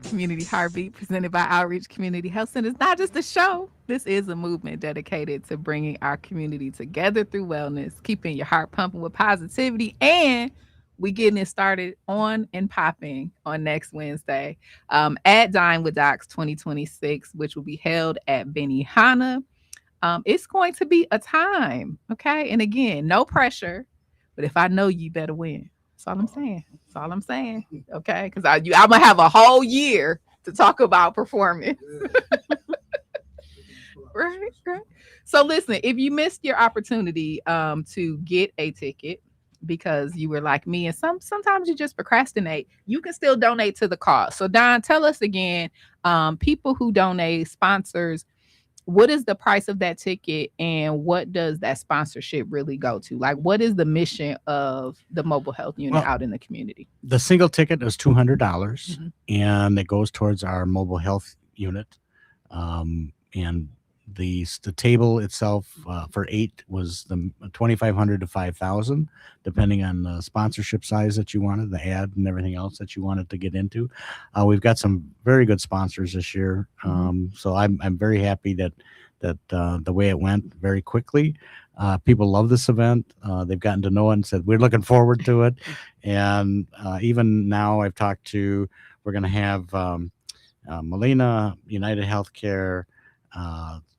Community Heartbeat, presented by Outreach Community Health Center, is not just a show. This is a movement dedicated to bringing our community together through wellness, keeping your heart pumping with positivity, and we getting it started on and popping on next Wednesday at Dine with Docs 2026, which will be held at Benihana. It's going to be a time, okay? And again, no pressure, but if I know you better win. That's all I'm saying. That's all I'm saying. Okay, because I'm gonna have a whole year to talk about performing. Right, right. So listen, if you missed your opportunity to get a ticket because you were like me, and sometimes you just procrastinate, you can still donate to the cause. So Don, tell us again, people who donate, sponsors, what is the price of that ticket and what does that sponsorship really go to? Like, what is the mission of the mobile health unit Well, out in the community? The single ticket is $200, Mhm. and it goes towards our mobile health unit. And the table itself for 8 was the 2,500 to 5,000, depending on the sponsorship size that you wanted, the ad and everything else that you wanted to get into. We've got some very good sponsors this year, so I'm very happy that the way it went very quickly. People love this event. They've gotten to know it and said we're looking forward to it. And even now, I've talked to. We're going to have Molina, United Healthcare,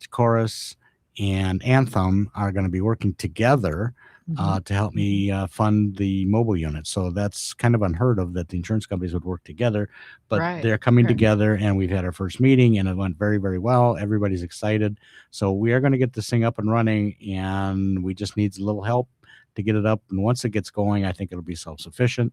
Chorus, and Anthem are going to be working together to help me fund the mobile unit. So that's kind of unheard of that the insurance companies would work together, but Right. they're coming Okay. together, and we've had our first meeting and it went very, very well. Everybody's excited. So we are going to get this thing up and running, and we just need a little help to get it up. And once it gets going, I think it'll be self-sufficient.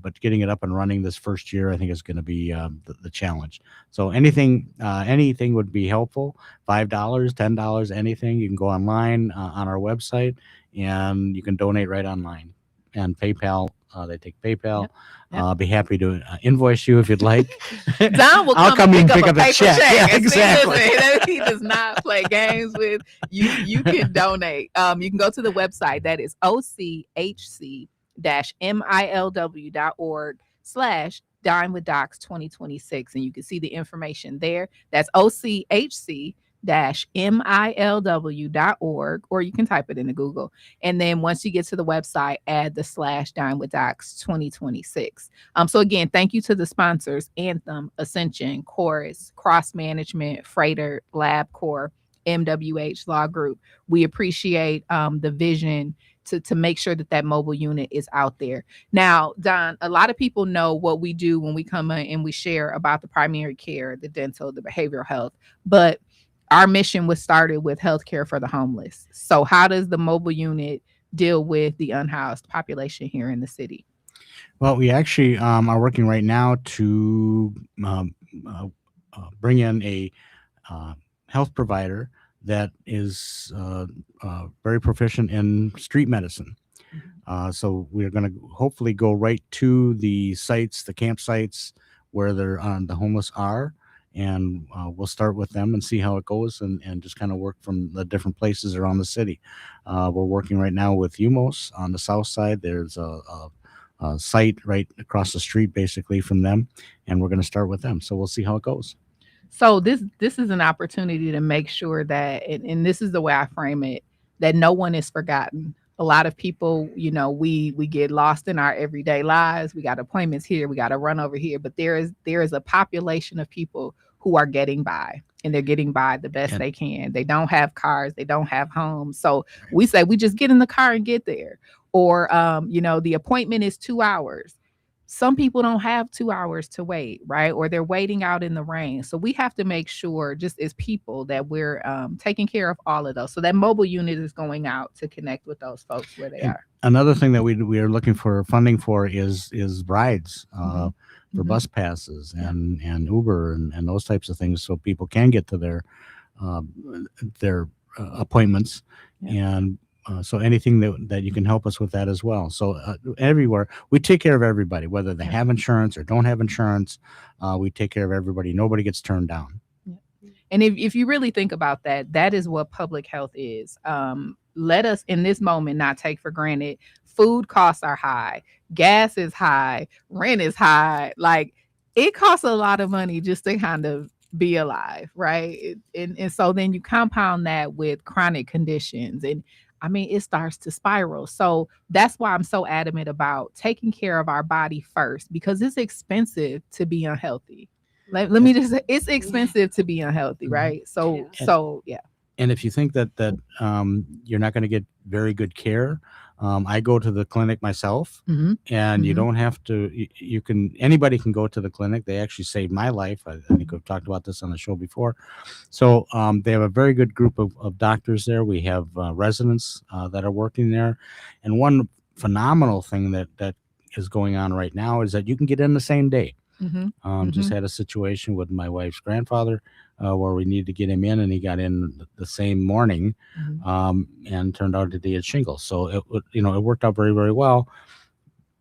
But getting it up and running this first year, I think, is going to be the challenge. So anything would be helpful. $5, $10, anything. You can go online on our website, and you can donate right online. And PayPal, they take PayPal. Yep. I'll be happy to invoice you if you'd like. Don will I'll come in and pick up a the paper check. Yeah, And see, exactly. listen, he does not play games with you. You can donate. You can go to the website that is ochc-milw.org/Dine with Docs 2026, and you can see the information there. That's ochc-milw.org, or you can type it into Google. And then once you get to the website, add the /Dine with Docs 2026. So again, thank you to the sponsors: Anthem, Ascension, Chorus, Cross Management, Freighter, LabCorp, MWH Law Group. We appreciate the vision to make sure that mobile unit is out there. Now, Don, a lot of people know what we do when we come in and we share about the primary care, the dental, the behavioral health, but our mission was started with healthcare for the homeless. So how does the mobile unit deal with the unhoused population here in the city? Well, we actually are working right now to bring in a health provider that is very proficient in street medicine. So we're going to hopefully go right to the sites, the campsites where the homeless are, and we'll start with them and see how it goes, and just kind of work from the different places around the city. We're working right now with UMOS on the south side. There's a site right across the street basically from them, and we're going to start with them. So we'll see how it goes. So this is an opportunity to make sure that, and this is the way I frame it, that no one is forgotten. A lot of people, we get lost in our everyday lives. We got appointments here, we got to run over here, but there is a population of people who are getting by, and they're getting by the best they can. They don't have cars, they don't have homes. So we say we just get in the car and get there. Or the appointment is 2 hours. Some people don't have 2 hours to wait, right? Or they're waiting out in the rain. So we have to make sure, just as people, that we're taking care of all of those. So that mobile unit is going out to connect with those folks where they are. Another thing that we are looking for funding for is rides for bus passes and Uber and those types of things, so people can get to their appointments. And so anything that you can help us with that as well. So everywhere we take care of everybody, whether they have insurance or don't have insurance. We take care of everybody. Nobody gets turned down. And if you really think about that, that is what public health is. Let us in this moment not take for granted. Food costs are high, gas is high, rent is high. Like, it costs a lot of money just to kind of be alive, right? And so then you compound that with chronic conditions, and I mean, it starts to spiral. So that's why I'm so adamant about taking care of our body first, because it's expensive to be unhealthy. Let me just say, it's expensive to be unhealthy, right? So, Yeah. yeah. And if you think that you're not going to get very good care, I go to the clinic myself, Mhm. and you Mhm. don't have to. You can, anybody can go to the clinic. They actually saved my life. I think we've talked about this on the show before. So they have a very good group of doctors there. We have residents that are working there, and one phenomenal thing that is going on right now is that you can get in the same day. Mhm. Just Mhm. had a situation with my wife's grandfather where we needed to get him in, and he got in the same morning, Mhm. and turned out that he had shingles. So it worked out very, very well.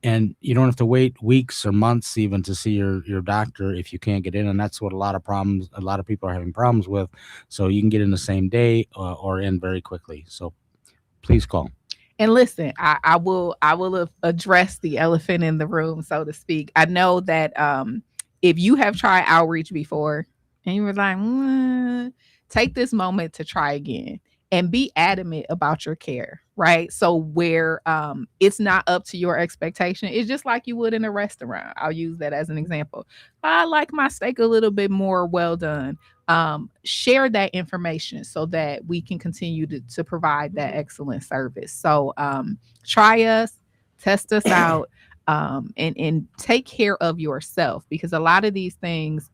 And you don't have to wait weeks or months even to see your doctor if you can't get in, and that's what a lot of people are having problems with. So you can get in the same day or in very quickly. So please call. And listen, I will address the elephant in the room, so to speak. I know that if you have tried outreach before and you were like, take this moment to try again and be adamant about your care, right? So where it's not up to your expectation, it's just like you would in a restaurant. I'll use that as an example. I like my steak a little bit more well done. Share that information so that we can continue to provide that excellent service. So try us, test us out, and take care of yourself, because a lot of these things,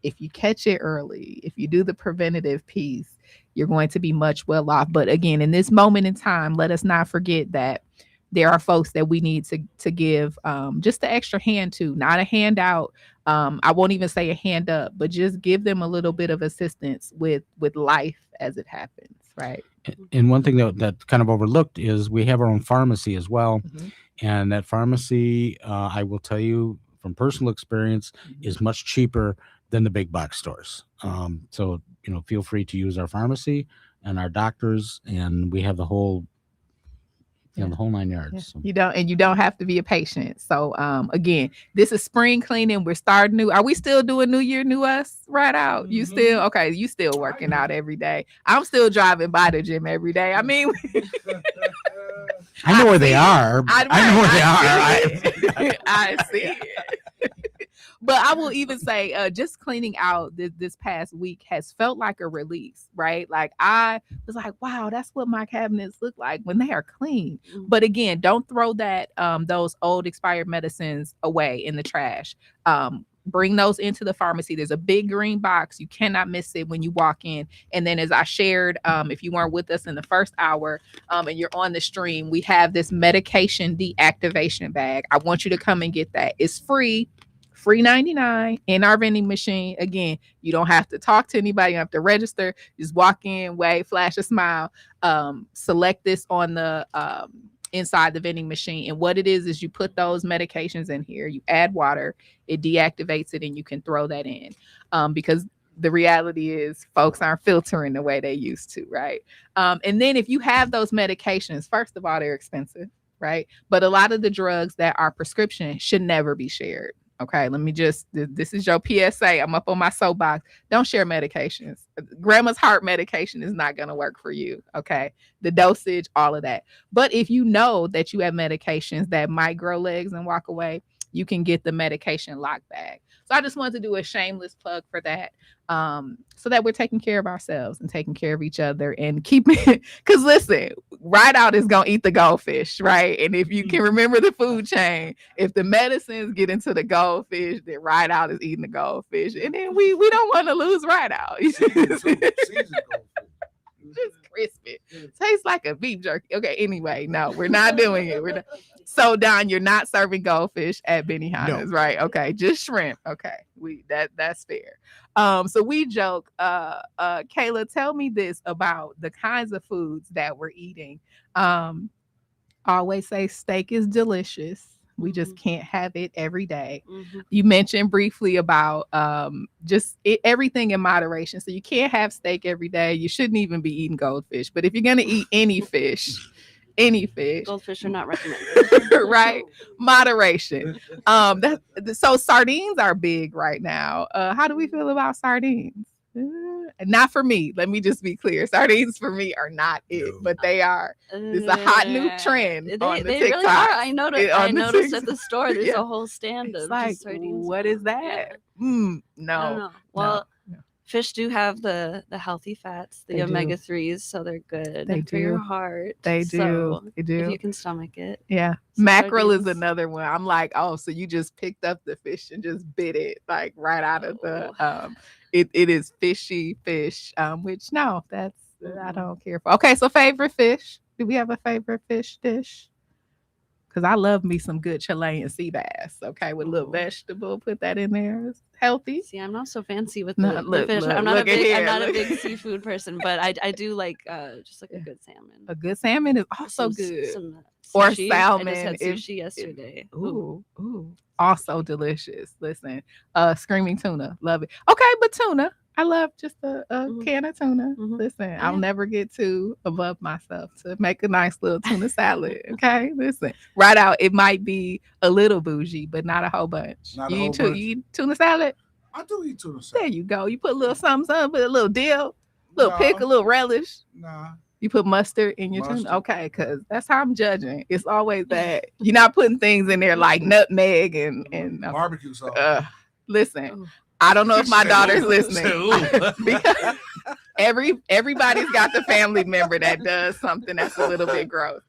if you catch it early, if you do the preventative piece, you're going to be much well off. But again, in this moment in time, let us not forget that there are folks that we need to give just the extra hand to, not a handout. I won't even say a hand up, but just give them a little bit of assistance with life as it happens, right? And one thing that kind of overlooked is we have our own pharmacy as well. Mhm. And that pharmacy, I will tell you from personal experience, is much cheaper than the big box stores. So, feel free to use our pharmacy and our doctors, and we have the whole, Yeah. the whole 9 yards. Yeah. So. You don't have to be a patient. So again, this is spring cleaning. We're starting new. Are we still doing New Year, New Us right out? You still okay? You still working out every day. I'm still driving by the gym every day. I mean, I know where they are. I know where they are. I see it. But I will even say, just cleaning out this past week has felt like a release, right? Like I was like, wow, that's what my cabinets look like when they are clean. But again, don't throw that those old expired medicines away in the trash. Bring those into the pharmacy. There's a big green box. You cannot miss it when you walk in. And then, as I shared, if you weren't with us in the first hour and you're on the stream, we have this medication deactivation bag. I want you to come and get that. It's free 99 in our vending machine. Again, you don't have to talk to anybody. You don't have to register. Just walk in, wave, flash a smile, select this on the inside the vending machine. And what it is you put those medications in here, you add water, it deactivates it, and you can throw that in. Because the reality is folks aren't filtering the way they used to, right? And then if you have those medications, first of all, they're expensive, right? But a lot of the drugs that are prescription should never be shared. Okay, let me this is your PSA. I'm up on my soapbox. Don't share medications. Grandma's heart medication is not going to work for you. Okay, the dosage, all of that. But if you know that you have medications that might grow legs and walk away, you can get the medication lock bag. So I just wanted to do a shameless plug for that, so that we're taking care of ourselves and taking care of each other and keeping it. Because listen, Ride Out is gonna eat the goldfish, right? And if you can remember the food chain, if the medicines get into the goldfish, then Ride Out is eating the goldfish, and then we don't want to lose Ride Out. Just crispy. Tastes like a beef jerky. Okay, anyway, no, we're not doing it. We're not. So Don, you're not serving goldfish at Benihana's, right? Okay, just shrimp. Okay, that's fair. So we joke. Kayla, tell me this about the kinds of foods that we're eating. I always say steak is delicious. We just can't have it every day. You mentioned briefly about everything in moderation. So you can't have steak every day. You shouldn't even be eating goldfish. But if you're going to eat any fish, any fish. Goldfish are not recommended. Right? Moderation. So sardines are big right now. How do we feel about sardines? Not for me. Let me just be clear. Sardines for me are not it, but they are. It's a hot new trend on the They TikTok. really are. I noticed. I on the noticed at TikTok. the store. There's Yeah. a whole stand It's of like, just sardines. what is that? Yeah. No. I don't know. Well, no. fish do have the healthy fats, the They do. omega-3s, so they're good They for your do. heart. They do. So They if do. you can stomach it. Yeah. some Mackerel is sardines. another one. I'm like, oh, so you just picked up the fish and just bit it like right out of the it is fishy fish. Which no, that's I don't care for. Okay, so favorite fish. Do we have a favorite fish dish? Because I love me some good Chilean sea bass. Okay, with a little vegetable, put that in there. It's healthy. See, I'm not so fancy with No, the look, fish. look, I'm not look at here, I'm not look. a big seafood person, but I do like just like a good salmon. A good salmon is also Some- good. some Or sushi. salmon. I just had if- sushi yesterday. Ooh. Also delicious. Listen, screaming tuna. Love it. Okay, but tuna. I love just a can of tuna. Listen, I'll never get too above myself to make a nice little tuna salad. Okay, listen. Right out, it might be a little bougie, but not a whole bunch. Not a You whole eat bunch. you eat tuna salad? I do eat tuna There salad. you go. You put a little something, put a little dill, little pick, a No. little relish. Nah. You put mustard in your Mustard. tuna? Okay, because that's how I'm judging. It's always that. You're not putting things in there like nutmeg and Barbecue sauce. listen, I don't know if my Say daughter's ooh. listening. Say ooh. Because everybody's got the family member that does something that's a little bit gross.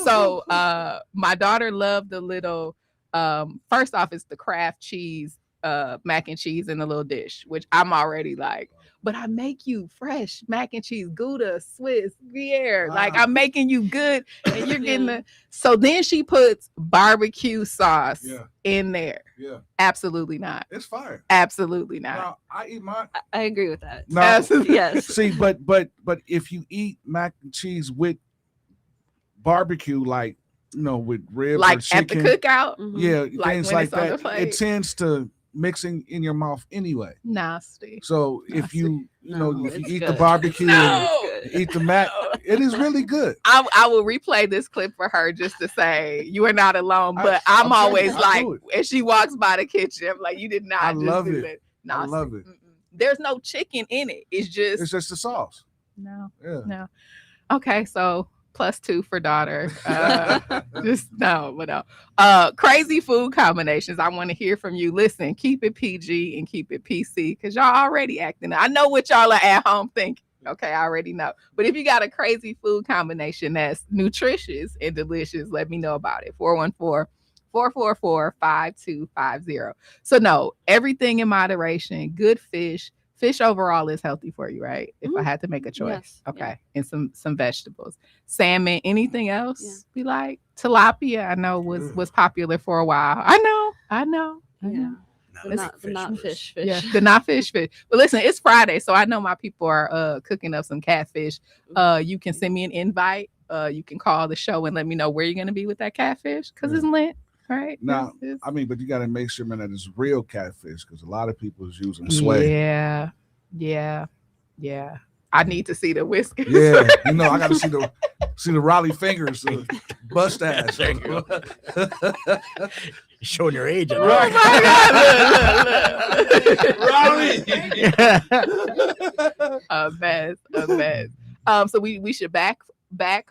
So my daughter loved the little first off, it's the Kraft cheese mac and cheese in a little dish, which I'm already like, but I make you fresh mac and cheese, Gouda, Swiss, Gruyere. Like I'm making you good and you're getting the so then she puts barbecue sauce in there. Yeah. Absolutely not. It's fire. Absolutely not. Now I eat my I agree with that. no. Absolutely. Yes. See, but if you eat mac and cheese with barbecue, like with ribs Like or chicken, at the cookout. yeah, Like things when like it's on the that, plate. it tends to mixing in your mouth anyway. Nasty. So if you No, if you it's eat the good. barbecue, No. and eat the mac, it is really good. I will replay this clip for her just to say you are not alone. But I'm I'm always telling you, I like, do it. as she walks by the kitchen, I'm like, you did not I just love do it. that. I Nasty. love it. Mm-mm. There's no chicken in it. It's just It's just the sauce. no. Yeah. No. Okay, so +2 for daughter. Just no, but no. Crazy food combinations. I want to hear from you. Listen, keep it PG and keep it PC because y'all already acting. I know what y'all are at home thinking. Okay, I already know. But if you got a crazy food combination that's nutritious and delicious, let me know about it. 414-444-5250. So no, everything in moderation. Good fish. Fish overall is healthy for you, right? If I had to make a choice. Yes, Okay. And some vegetables. Salmon, anything else? Yeah. Be like tilapia, I know was popular for a while. I know. Yeah. It's The not fish. Yeah, the not fish. But listen, it's Friday, so I know my people are cooking up some catfish. You can send me an invite. You can call the show and let me know where you're gonna be with that catfish because it's lit, right? Now, It's- I mean, but you got to make sure, man, that it's real catfish because a lot of people is using sway. Yeah. I need to see the whiskers. Yeah, I got to see the Raleigh fingers, the bust ass. There you go. Showing your age. Oh my God! Look. A mess. So we should back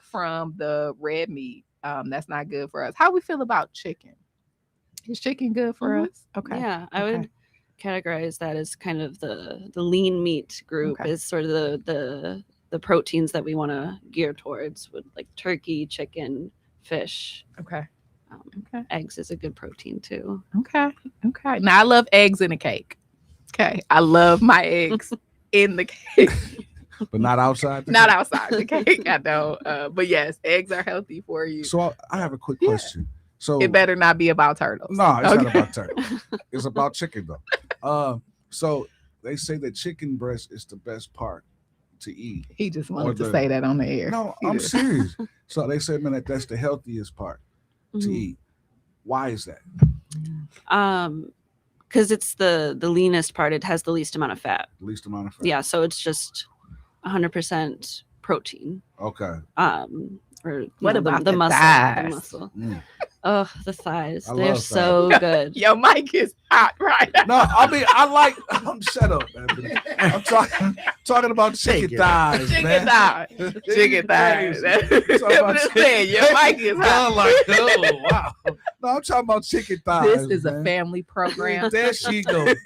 from the red meat. That's not good for us. How we feel about chicken? Is chicken good for us? Okay. Yeah, I would categorize that as kind of the lean meat group Okay. is sort of the proteins that we want to gear towards with like turkey, chicken, fish. Okay. Eggs is a good protein too. Okay. Now I love eggs in a cake. Okay. I love my eggs in the cake. But not outside. Not outside the cake. I know. But yes, eggs are healthy for you. So I have a quick question. So It better not be about turtles. no, it's not Okay. about turkey. It's about chicken though. So they say that chicken breast is the best part to eat. He just Or wanted to the- say that on the air. No, He I'm did. serious. So they said, man, that's the healthiest part to Mhm. eat. Why is that? Because it's the leanest part. It has the least amount of fat. Least amount of fat. Yeah, so it's just 100% protein. Okay. for What the about the the muscle? thighs? The muscle. Mm. Oh, the thighs. I They're love so good. Your mic is hot right now. No, I mean I like. Shut up, Ebony. I'm talking about chicken Take it. thighs, Chicken man. thighs. Chicken thighs. Crazy. I'm just saying, your mic is hot. I'm like, oh wow. No, I'm talking about chicken thighs. This is man. a family program. There she goes,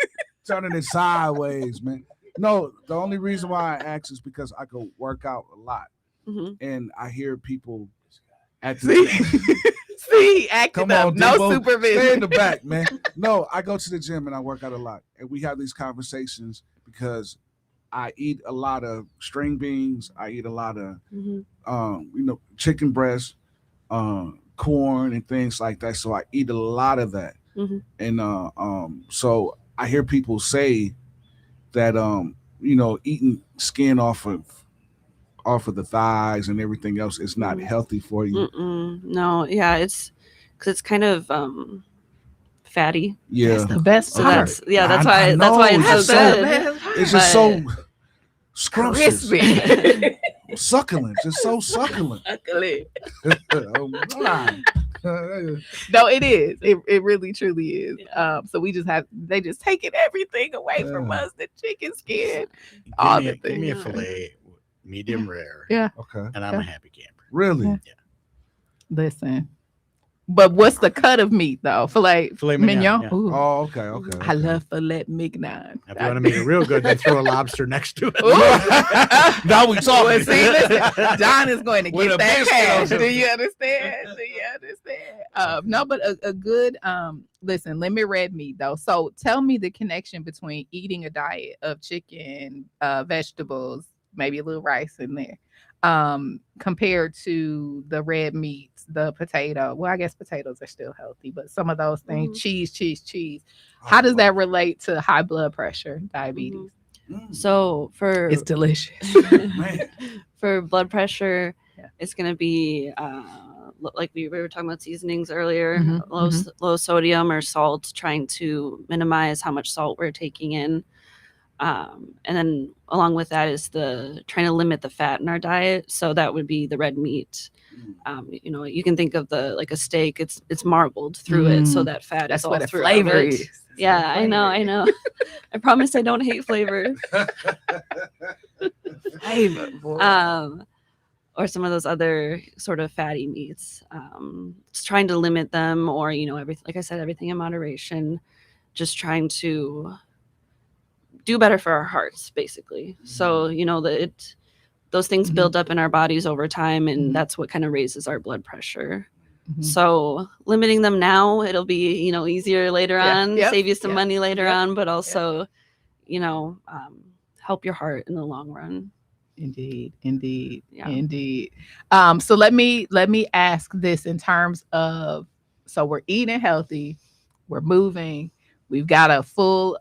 turning it sideways, man. No, the only reason why I ask is because I go work out a lot, Hmm. and I hear people at the See, acting Come up. on, No Debo. supervision. Stay in the back, man. No, I go to the gym and I work out a lot, and we have these conversations because I eat a lot of string beans. I eat a lot of, chicken breast, corn, and things like that. So I eat a lot of that, Hmm. and so I hear people say that eating skin off of the thighs and everything else is not healthy for you. No, yeah, it's because it's kind of fatty. Yeah, That's the best So part. that's that's I why know, it's it's so so- good. it's just so scrumptious, Crispy. succulent, just so succulent. Oh, my. No, it is. It really truly is. So they just taking everything away from Yeah. us. The chicken skin, all the Give me a things. fillet, medium rare. Yeah. Okay, And I'm a happy camper. really? Yeah. Listen. But what's the cut of meat though? Filet mignon. yeah. Ooh, Oh, okay. I love filet mignon. If you want to make it real good, then throw a lobster next to it. Now we Well, talking. see, listen, John is going to With get a that biscuit cash. on Do it. you understand? Do you understand? No, but a good listen, limit red meat though. So tell me the connection between eating a diet of chicken, vegetables, maybe a little rice in there, compared to the red meats, the potato. Well, I guess potatoes are still healthy, but some of those things, cheese. How does that relate to high blood pressure, diabetes? So for It's delicious. Man. for blood pressure, Yeah. it's going to be like we were talking about seasonings earlier, Mhm, low sodium or salt, trying to minimize how much salt we're taking in. And then along with that is trying to limit the fat in our diet. So that would be the red meat. You can think of like a steak. It's marbled through it, so that fat That's is all what the through flavor it. is. That's Yeah, what the I know. flavor I know. I promise I don't hate flavor. Flavor, boy. Or some of those other sort of fatty meats. Just trying to limit them, or everything. Like I said, everything in moderation. Just trying to do better for our hearts, basically. So those things build up in our bodies over time, and that's what kind of raises our blood pressure. So limiting them now, it'll be easier later on, Yep. save you some Yep. money later Yep. on, but also help your heart in the long run. Indeed. Yeah. So let me ask this in terms of, so we're eating healthy, we're moving, we've got a full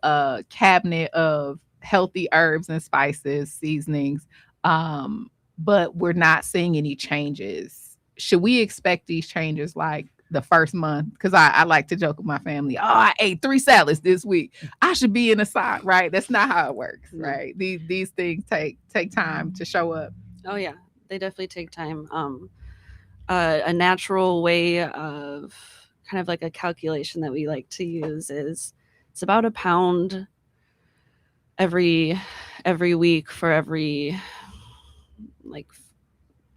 cabinet of healthy herbs and spices, seasonings, but we're not seeing any changes. Should we expect these changes like the first month? Because I like to joke with my family, I ate 3 salads this week, I should be in a sock, right? That's not how it works, right? These things take time to show up. Oh yeah, they definitely take time. A natural way of kind of like a calculation that we like to use is it's about a pound every week for every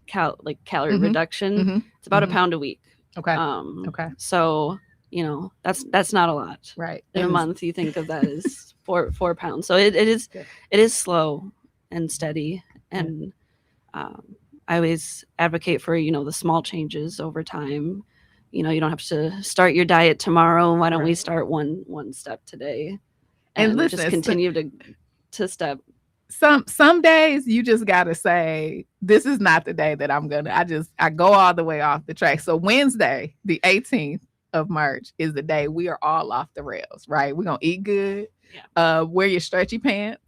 calorie reduction. It's about a pound a week. Okay. Okay. So that's not a lot. Right. In a month, you think of that as 4 pounds. So it is slow and steady, and I always advocate for the small changes over time. You don't have to start your diet tomorrow. Why don't we start one step today, and listen, just continue to step. Some days you just gotta say, this is not the day that I'm gonna. I go all the way off the track. So Wednesday, the 18th of March, is the day we are all off the rails. Right? We're gonna eat good. Yeah. Wear your stretchy pants.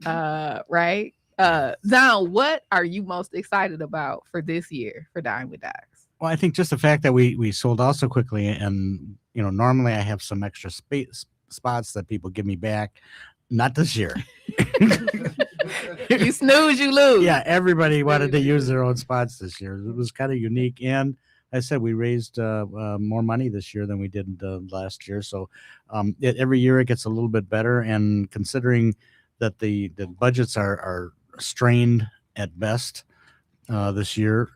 Right. Don, what are you most excited about for this year for Dine with Docs? Well, I think just the fact that we sold out so quickly, and normally I have some extra space spots that people give me back. Not this year. You snooze, you lose. Yeah, everybody wanted to use their own spots this year. It was kind of unique, and I said we raised more money this year than we did last year. So every year it gets a little bit better. And considering that the budgets are strained at best this year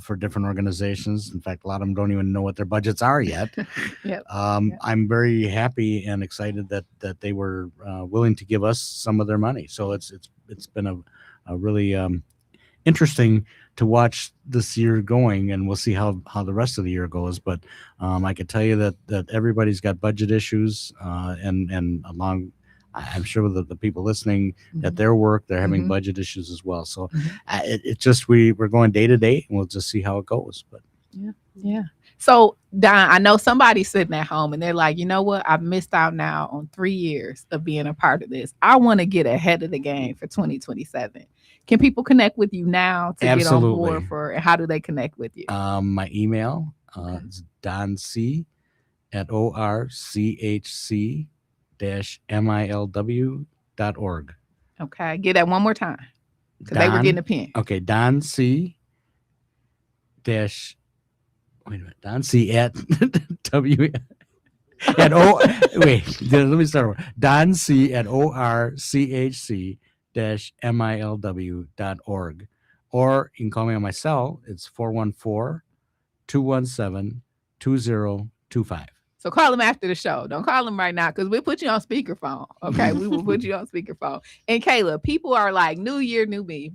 for different organizations. In fact, a lot of them don't even know what their budgets are yet. Yep. I'm very happy and excited that they were willing to give us some of their money. So it's been a really interesting to watch this year going, and we'll see how the rest of the year goes. But I can tell you that everybody's got budget issues, and along, I'm sure with the people listening at their work, they're having budget issues as well. So it just we're going day to day, and we'll just see how it goes. But yeah. So Don, I know somebody's sitting at home and they're like, you know what? I've missed out now on 3 years of being a part of this. I want to get ahead of the game for 2027. Can people connect with you now to get on board for? How do they connect with you? My email is donc@orchc-milw.org. Okay, get that one more time because they were getting a pen. Okay, donc- wait a minute, donc at w at o wait, let me start over. donc@orchc-milw.org, or you can call me on my cell. It's 414-217-2025. So call them after the show. Don't call them right now because we'll put you on speakerphone. Okay, we will put you on speakerphone. And Kayla, people are like, new year, new me.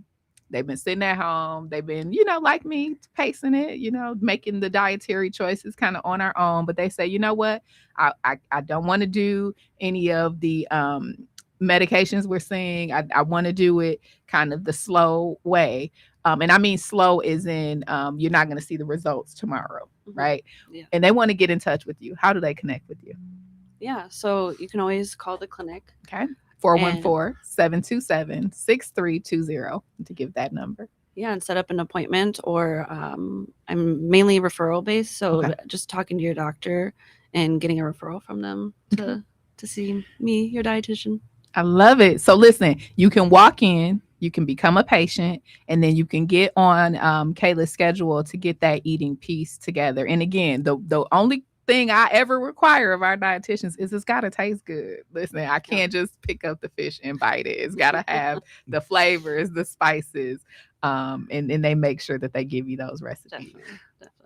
They've been sitting at home. They've been, like me, pacing it, making the dietary choices kind of on our own. But they say, you know what? I don't want to do any of the medications we're seeing. I want to do it kind of the slow way. And I mean slow is in you're not going to see the results tomorrow, right? Yeah. And they want to get in touch with you. How do they connect with you? Yeah, so you can always call the clinic. Okay. 414-727-6320 to give that number. Yeah, and set up an appointment, or I'm mainly referral based. So just talking to your doctor and getting a referral from them to see me, your dietitian. I love it. So listen, you can walk in, you can become a patient, and then you can get on Kayla's schedule to get that eating piece together. And again, the only thing I ever require of our dietitians is it's got to taste good. Listen, I can't just pick up the fish and bite it. It's got to have the flavors, the spices, and they make sure that they give you those recipes.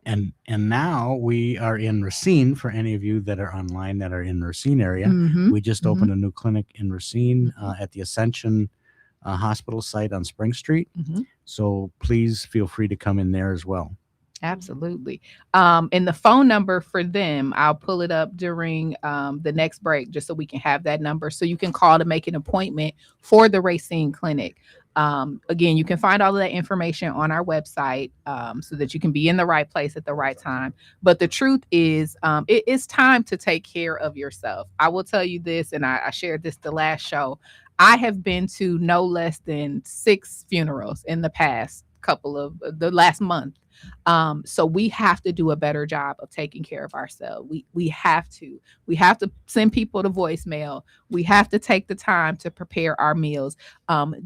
Definitely. And now we are in Racine. For any of you that are online that are in Racine area, we just opened a new clinic in Racine at the Ascension Hospital site on Spring Street. So please feel free to come in there as well. Absolutely. And the phone number for them, I'll pull it up during the next break just so we can have that number so you can call to make an appointment for the Racine Clinic. Again, you can find all of that information on our website so that you can be in the right place at the right time. But the truth is, it is time to take care of yourself. I will tell you this, and I shared this the last show. I have been to no less than 6 funerals in the past the last month. So we have to do a better job of taking care of ourselves. We have to send people to voicemail. We have to take the time to prepare our meals.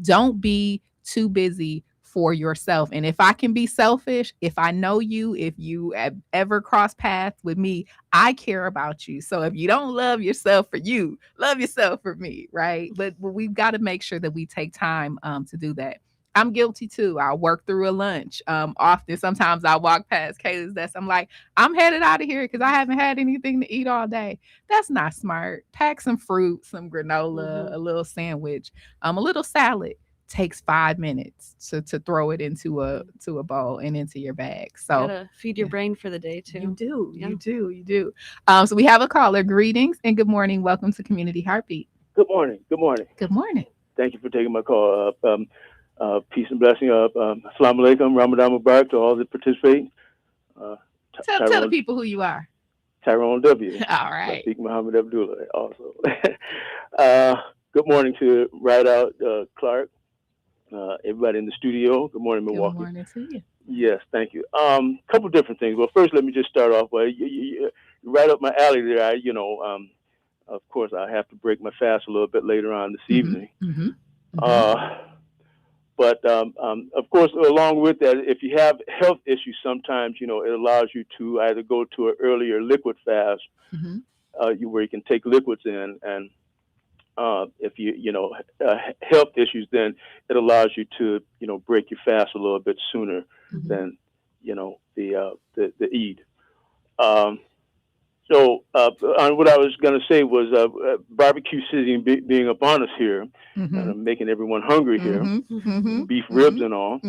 Don't be too busy for yourself. And if I can be selfish, if I know you, if you have ever crossed paths with me, I care about you. So if you don't love yourself for you, love yourself for me, right? But we've got to make sure that we take time to do that. I'm guilty too. I work through a lunch. Often, sometimes I walk past Kayla's desk. I'm like, I'm headed out of here because I haven't had anything to eat all day. That's not smart. Pack some fruit, some granola, a little sandwich, a little salad. Takes 5 minutes to throw it into a bowl and into your bag. So gotta feed your brain for the day too. You do. Yeah. You do. So we have a caller. Greetings and good morning. Welcome to Community Heartbeat. Good morning. Good morning. Good morning. Thank you for taking my call. Peace and blessing. Assalamu alaikum, Ramadan Mubarak to all that participate. Tell the people who you are. Tyrone W. All right. Speak Muhammad Abdullah also. Good morning to Rideout everybody in the studio. Good morning, Milwaukee. Good morning to you. Yes, thank you. Couple different things. Well, first, let me just start off by you right up my alley there. Of course, I have to break my fast a little bit later on this evening. Uh, but of course, along with that, if you have health issues, sometimes it allows you to either go to an earlier liquid fast, where you can take liquids in, and if health issues, then it allows you to break your fast a little bit sooner than the Eid. Um, what I was going to say was barbecue season being upon us here, and making everyone hungry here, beef ribs and all.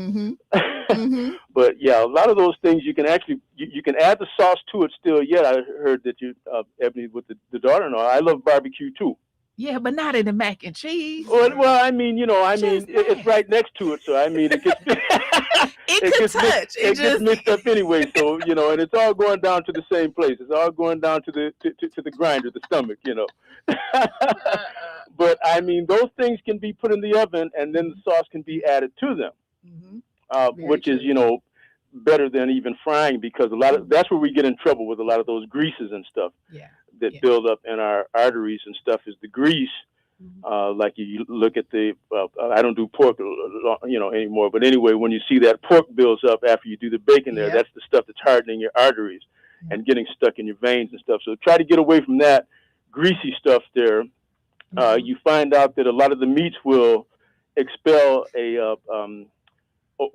But yeah, a lot of those things you can actually you can add the sauce to it still. Yet I heard that you, Ebony, with the daughter-in-law. I love barbecue too. Yeah, but not in the mac and cheese. Well, I mean, it's right next to it, so I mean, it gets it gets mixed up anyway. So and it's all going down to the same place. It's all going down to the grinder, the stomach. But I mean, those things can be put in the oven, and then the sauce can be added to them, which is better than even frying, because that's where we get in trouble with a lot of those greases and stuff. That build up in our arteries and stuff is the grease. Like you look at I don't do pork, anymore. But anyway, when you see that pork builds up after you do the bacon there, that's the stuff that's hardening your arteries and getting stuck in your veins and stuff. So try to get away from that greasy stuff there. You find out that a lot of the meats will expel a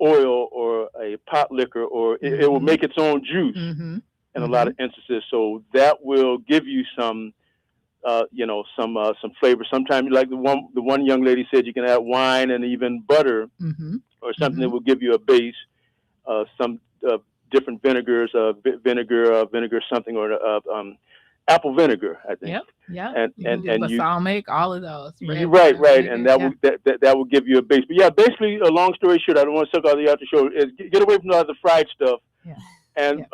oil or a pot liquor, or it will make its own juice. In a lot of instances, so that will give you some flavor. Sometimes, like the one young lady said, you can add wine and even butter, or something that will give you a base. Some different vinegars, vinegar something, or apple vinegar, I think. And balsamic, all of those. Right, and that will give you a base. But yeah, basically, a long story short, I don't want to suck all the out the show. Is get away from all the fried stuff. And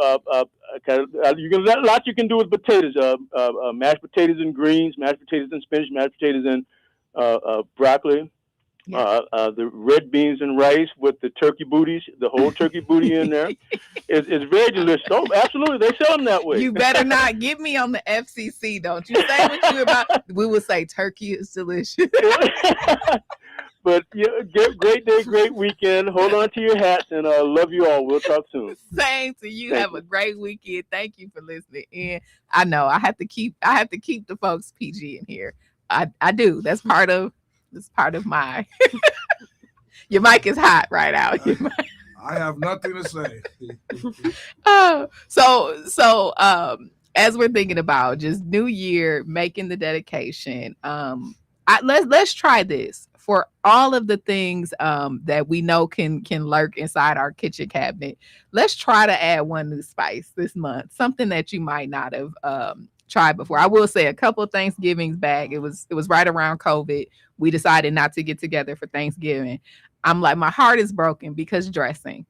you can a lot you can do with potatoes. Mashed potatoes and greens, mashed potatoes and spinach, mashed potatoes and broccoli. The red beans and rice with the turkey booties, the whole turkey booty in there. It's very delicious. Oh, absolutely, they sell them that way. You better not get me on the FCC. Don't you say what you about. We will say turkey is delicious. But great day, great weekend. Hold on to your hats, and love you all. We'll talk soon. Same to you. Have a great weekend. Thank you for listening. And I know I have to keep the folks PG in here. I do. That's part of my. Your mic is hot right now. I have nothing to say. So as we're thinking about just New Year, making the dedication, let's try this for all of the things that we know can lurk inside our kitchen cabinet. Let's try to add one new spice this month, something that you might not have tried before. I will say a couple of Thanksgivings back, it was right around COVID. We decided not to get together for Thanksgiving. I'm like, my heart is broken because dressing.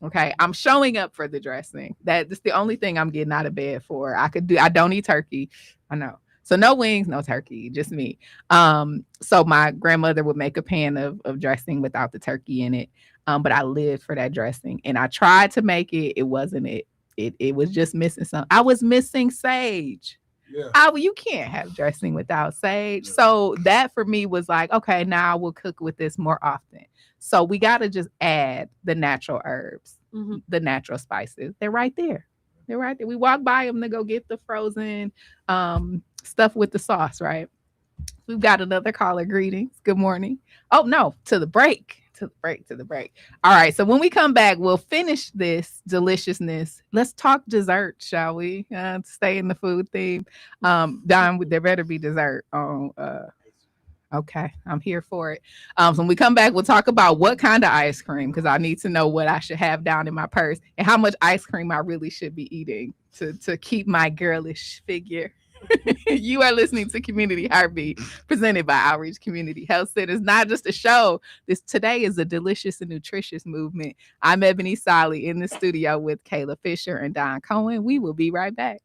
Okay, I'm showing up for the dressing. That's the only thing I'm getting out of bed for. I don't eat turkey. I know. So no wings, no turkey, just me. So my grandmother would make a pan of dressing without the turkey in it. But I lived for that dressing, and I tried to make it. It wasn't it. It was just missing something. I was missing sage. You can't have dressing without sage. So that for me was like, okay, now I will cook with this more often. So we got to just add the natural herbs, the natural spices. They're right there. They're right there. We walk by them to go get the frozen stuff with the sauce, right? We've got another caller. Greetings. Good morning. Oh, no, to the break. All right. So when we come back, we'll finish this deliciousness. Let's talk dessert, shall we? Stay in the food theme. Don, there better be dessert on okay, I'm here for it. So when we come back, we'll talk about what kind of ice cream, because I need to know what I should have down in my purse and how much ice cream I really should be eating to keep my girlish figure. You are listening to Community Heartbeat, presented by Outreach Community Health Centers. Not just a show. Today is a delicious and nutritious movement. I'm Ebony Ssali in the studio with Kayla Fisher and Don Cohen. We will be right back.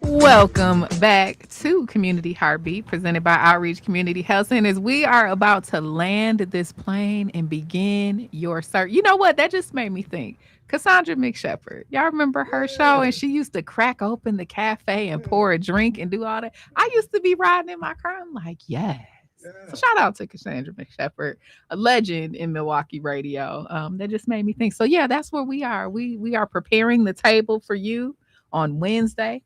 Welcome back to Community Heartbeat, presented by Outreach Community Health Centers. We are about to land this plane and begin your search. You know what? That just made me think. Cassandra McShepard. Y'all remember her show? And she used to crack open the cafe and pour a drink and do all that. I used to be riding in my car. I'm like, yes. So shout out to Cassandra McShepard, a legend in Milwaukee radio. That just made me think. So yeah, that's where we are. We are preparing the table for you on Wednesday,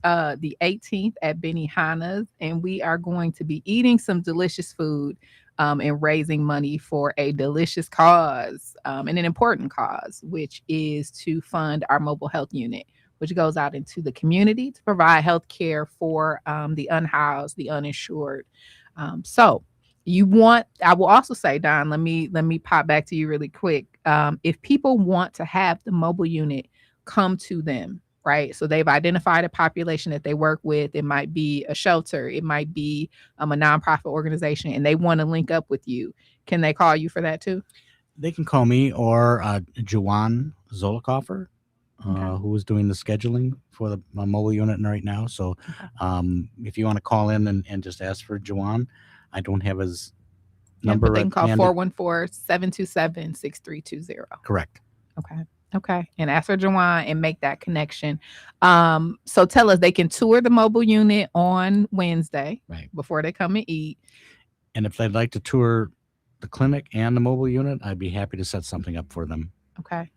the 18th at Benihana's, and we are going to be eating some delicious food and raising money for a delicious cause and an important cause, which is to fund our mobile health unit, which goes out into the community to provide health care for the unhoused, the uninsured. So you want, I will also say, Don, let me pop back to you really quick. If people want to have the mobile unit come to them, right? So they've identified a population that they work with. It might be a shelter. It might be a nonprofit organization, and they want to link up with you. Can they call you for that too? They can call me or Juwan Zolokoffer, who is doing the scheduling for my mobile unit right now. So if you want to call in and just ask for Juwan, I don't have his number. But they can call 414-727-6320. Correct. Okay. And ask for Juwan and make that connection. So tell us, they can tour the mobile unit on Wednesday, right, before they come and eat. And if they'd like to tour the clinic and the mobile unit, I'd be happy to set something up for them. Okay.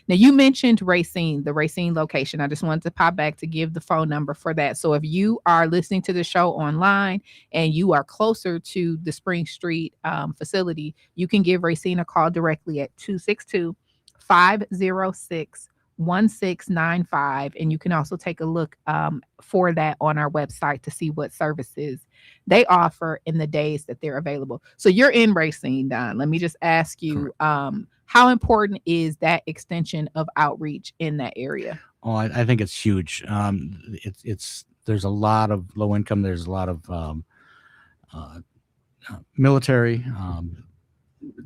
Now you mentioned Racine, the Racine location. I just wanted to pop back to give the phone number for that. So if you are listening to the show online and you are closer to the Spring Street facility, you can give Racine a call directly at 262-506-1695. And you can also take a look for that on our website to see what services they offer in the days that they're available. So you're in Racine, Don. Let me just ask you, how important is that extension of outreach in that area? Oh, I think it's huge. There's a lot of low income. There's a lot of military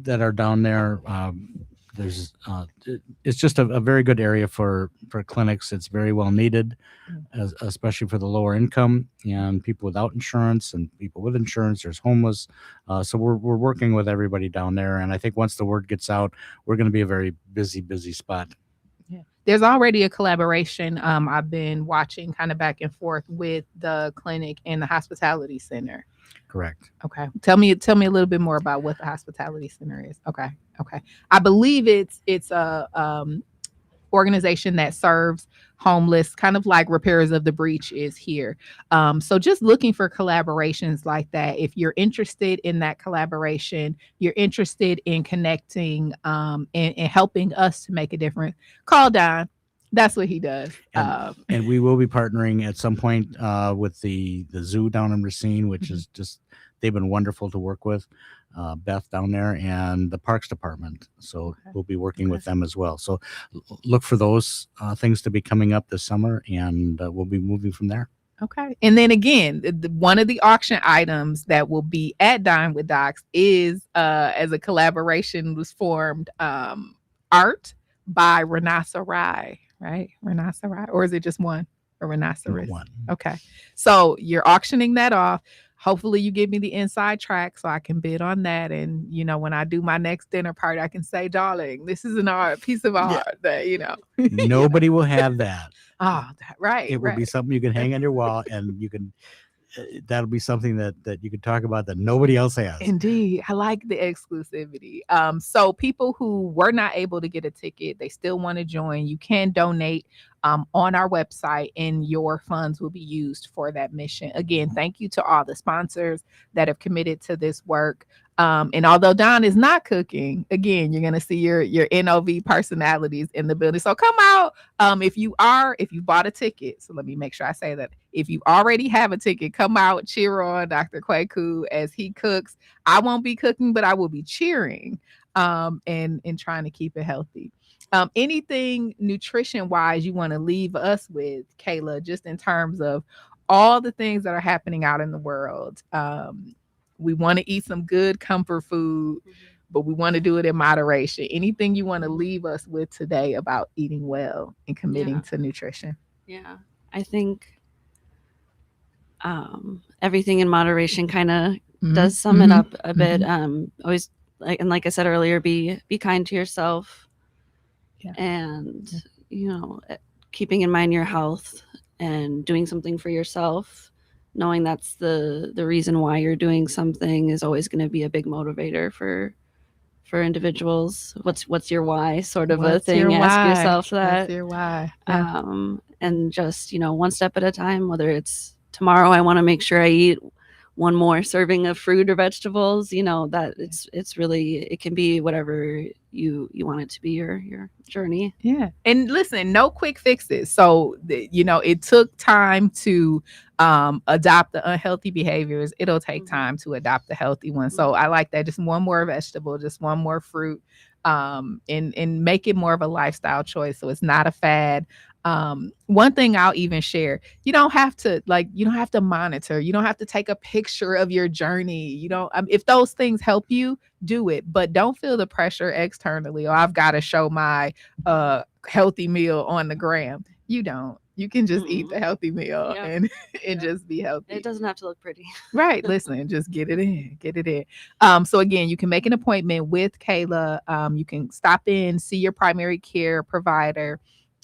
that are down there. It's just a very good area for clinics. It's very well needed, especially for the lower income and people without insurance and people with insurance. There's homeless. So we're working with everybody down there. And I think once the word gets out, we're going to be a very busy spot. Yeah. There's already a collaboration. I've been watching kind of back and forth with the clinic and the hospitality center. Correct. Okay. Tell me a little bit more about what the hospitality center is. Okay. I believe it's a organization that serves homeless, kind of like Repairers of the Breach is here. So just looking for collaborations like that. If you're interested in that collaboration, you're interested in connecting and helping us to make a difference, call Don. That's what he does. And we will be partnering at some point with the zoo down in Racine, which is just, they've been wonderful to work with. Beth down there and the Parks Department. So we'll be working with them as well. So look for those things to be coming up this summer, and we'll be moving from there. Okay. And then again, one of the auction items that will be at Dine with Docs is, as a collaboration was formed, art by Renasa Rai, right? Renasa Rai, or is it just one? A rhinoceros? One. Okay. So you're auctioning that off. Hopefully you give me the inside track so I can bid on that. And, when I do my next dinner party, I can say, darling, this is a piece of art that, Nobody will have that. Oh, right. It will be something you can hang on your wall, and you can, that'll be something that you can talk about that nobody else has. Indeed. I like the exclusivity. So people who were not able to get a ticket, they still want to join, you can donate on our website, and your funds will be used for that mission. Again, thank you to all the sponsors that have committed to this work. And although Don is not cooking, again, you're going to see your NOV personalities in the building. So come out. If you bought a ticket, so let me make sure I say that. If you already have a ticket, come out, cheer on Dr. Kwaku as he cooks. I won't be cooking, but I will be cheering and trying to keep it healthy. Anything nutrition wise you want to leave us with, Kayla, just in terms of all the things that are happening out in the world. We want to eat some good comfort food, but we want to do it in moderation. Anything you want to leave us with today about eating well and committing to nutrition? Yeah, I think everything in moderation kind of Mhm. does sum it Mhm. up a bit. Always like I said earlier, be kind to yourself, Yeah. and keeping in mind your health and doing something for yourself, knowing that's the reason why you're doing something is always going to be a big motivator for individuals. What's your why, sort of a What's thing. your Ask why? yourself What's that. your why? Yeah. And just one step at a time. Whether it's tomorrow I want to make sure I eat one more serving of fruit or vegetables, that it's really, it can be whatever you want it to be, your journey. Yeah. And listen, no quick fixes. So, it took time to adopt the unhealthy behaviors. It'll take time to adopt the healthy ones. So I like that. Just one more vegetable, just one more fruit, and make it more of a lifestyle choice. So it's not a fad. One thing I'll even share, you don't have to monitor, you don't have to take a picture of your journey. If those things help you, do it, but don't feel the pressure externally, or I've got to show my healthy meal on the gram. You don't. You can just eat the healthy meal and just be healthy. It doesn't have to look pretty. Right. Listen, just get it in. Get it in. So again, you can make an appointment with Kayla. You can stop in, see your primary care provider,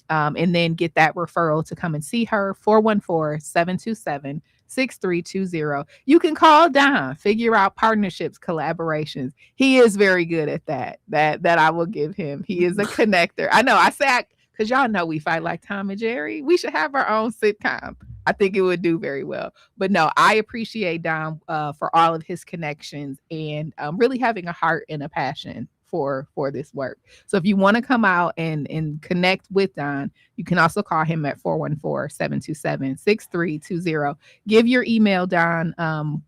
and then get that referral to come and see her. 414-727-6320. You can call Don, figure out partnerships, collaborations. He is very good at that. That I will give him. He is a connector. I know. I say, because y'all know we fight like Tom and Jerry. We should have our own sitcom. I think it would do very well. But no, I appreciate Don for all of his connections and really having a heart and a passion for this work. So if you want to come out and connect with Don, you can also call him at 414-727-6320. Give your email, Don,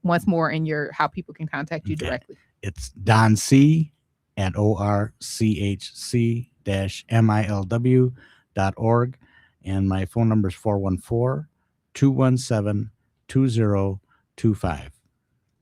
once more, and how people can contact you directly. It's Don C at orchc-milw.org, and my phone number is 414-217-2025.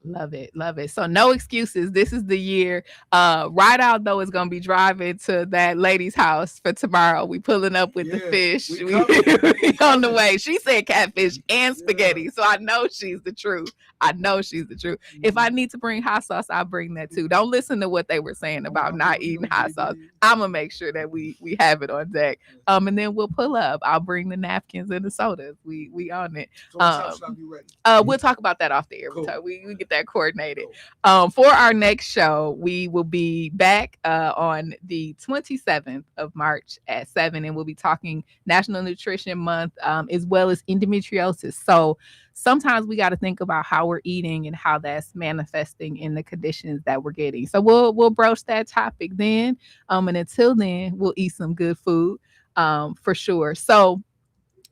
Love it. Love it. So no excuses. This is the year. Right Out though is gonna be driving to that lady's house for tomorrow. We pulling up with the fish. We on the way. She said catfish and spaghetti. So I know she's the truth. If I need to bring hot sauce, I'll bring that too. Don't listen to what they were saying about not eating hot sauce. I'm gonna make sure that we have it on deck. And then we'll pull up. I'll bring the napkins and the sodas. We on it. We'll talk about that off the air. Cool. We get that coordinated. For our next show, we will be back on the 27th of March at 7, and we'll be talking National Nutrition Month, as well as endometriosis. So sometimes we got to think about how we're eating and how that's manifesting in the conditions that we're getting. So we'll broach that topic then. And until then, we'll eat some good food for sure. So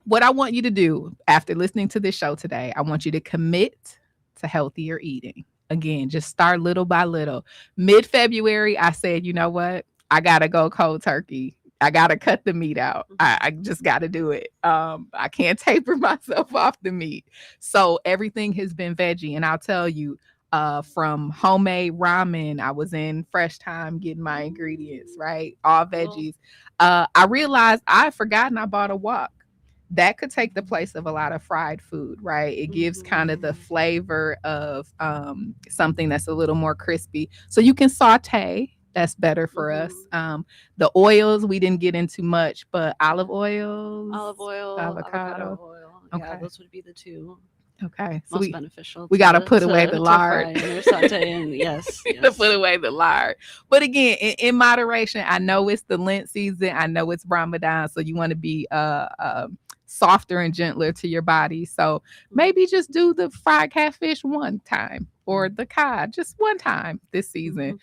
what I want you to do after listening to this show today, I want you to commit to healthier eating. Again, just start little by little. Mid-February, I said, you know what? I got to go cold turkey. I got to cut the meat out. I just got to do it. I can't taper myself off the meat. So everything has been veggie. And I'll tell you, from homemade ramen, I was in Fresh Time getting my ingredients, right? All veggies. I realized I'd forgotten I bought a wok. That could take the place of a lot of fried food, right? It gives kind of the flavor of something that's a little more crispy. So you can saute. That's better for us. The oils, we didn't get into much, but olive oil, avocado oil. Okay. Yeah, those would be the two. Okay. So most beneficial. We got to put away the lard. Yes. To put away the lard. But again, in moderation, I know it's the Lent season. I know it's Ramadan. So you want to be softer and gentler to your body. So maybe just do the fried catfish one time or the cod just one time this season.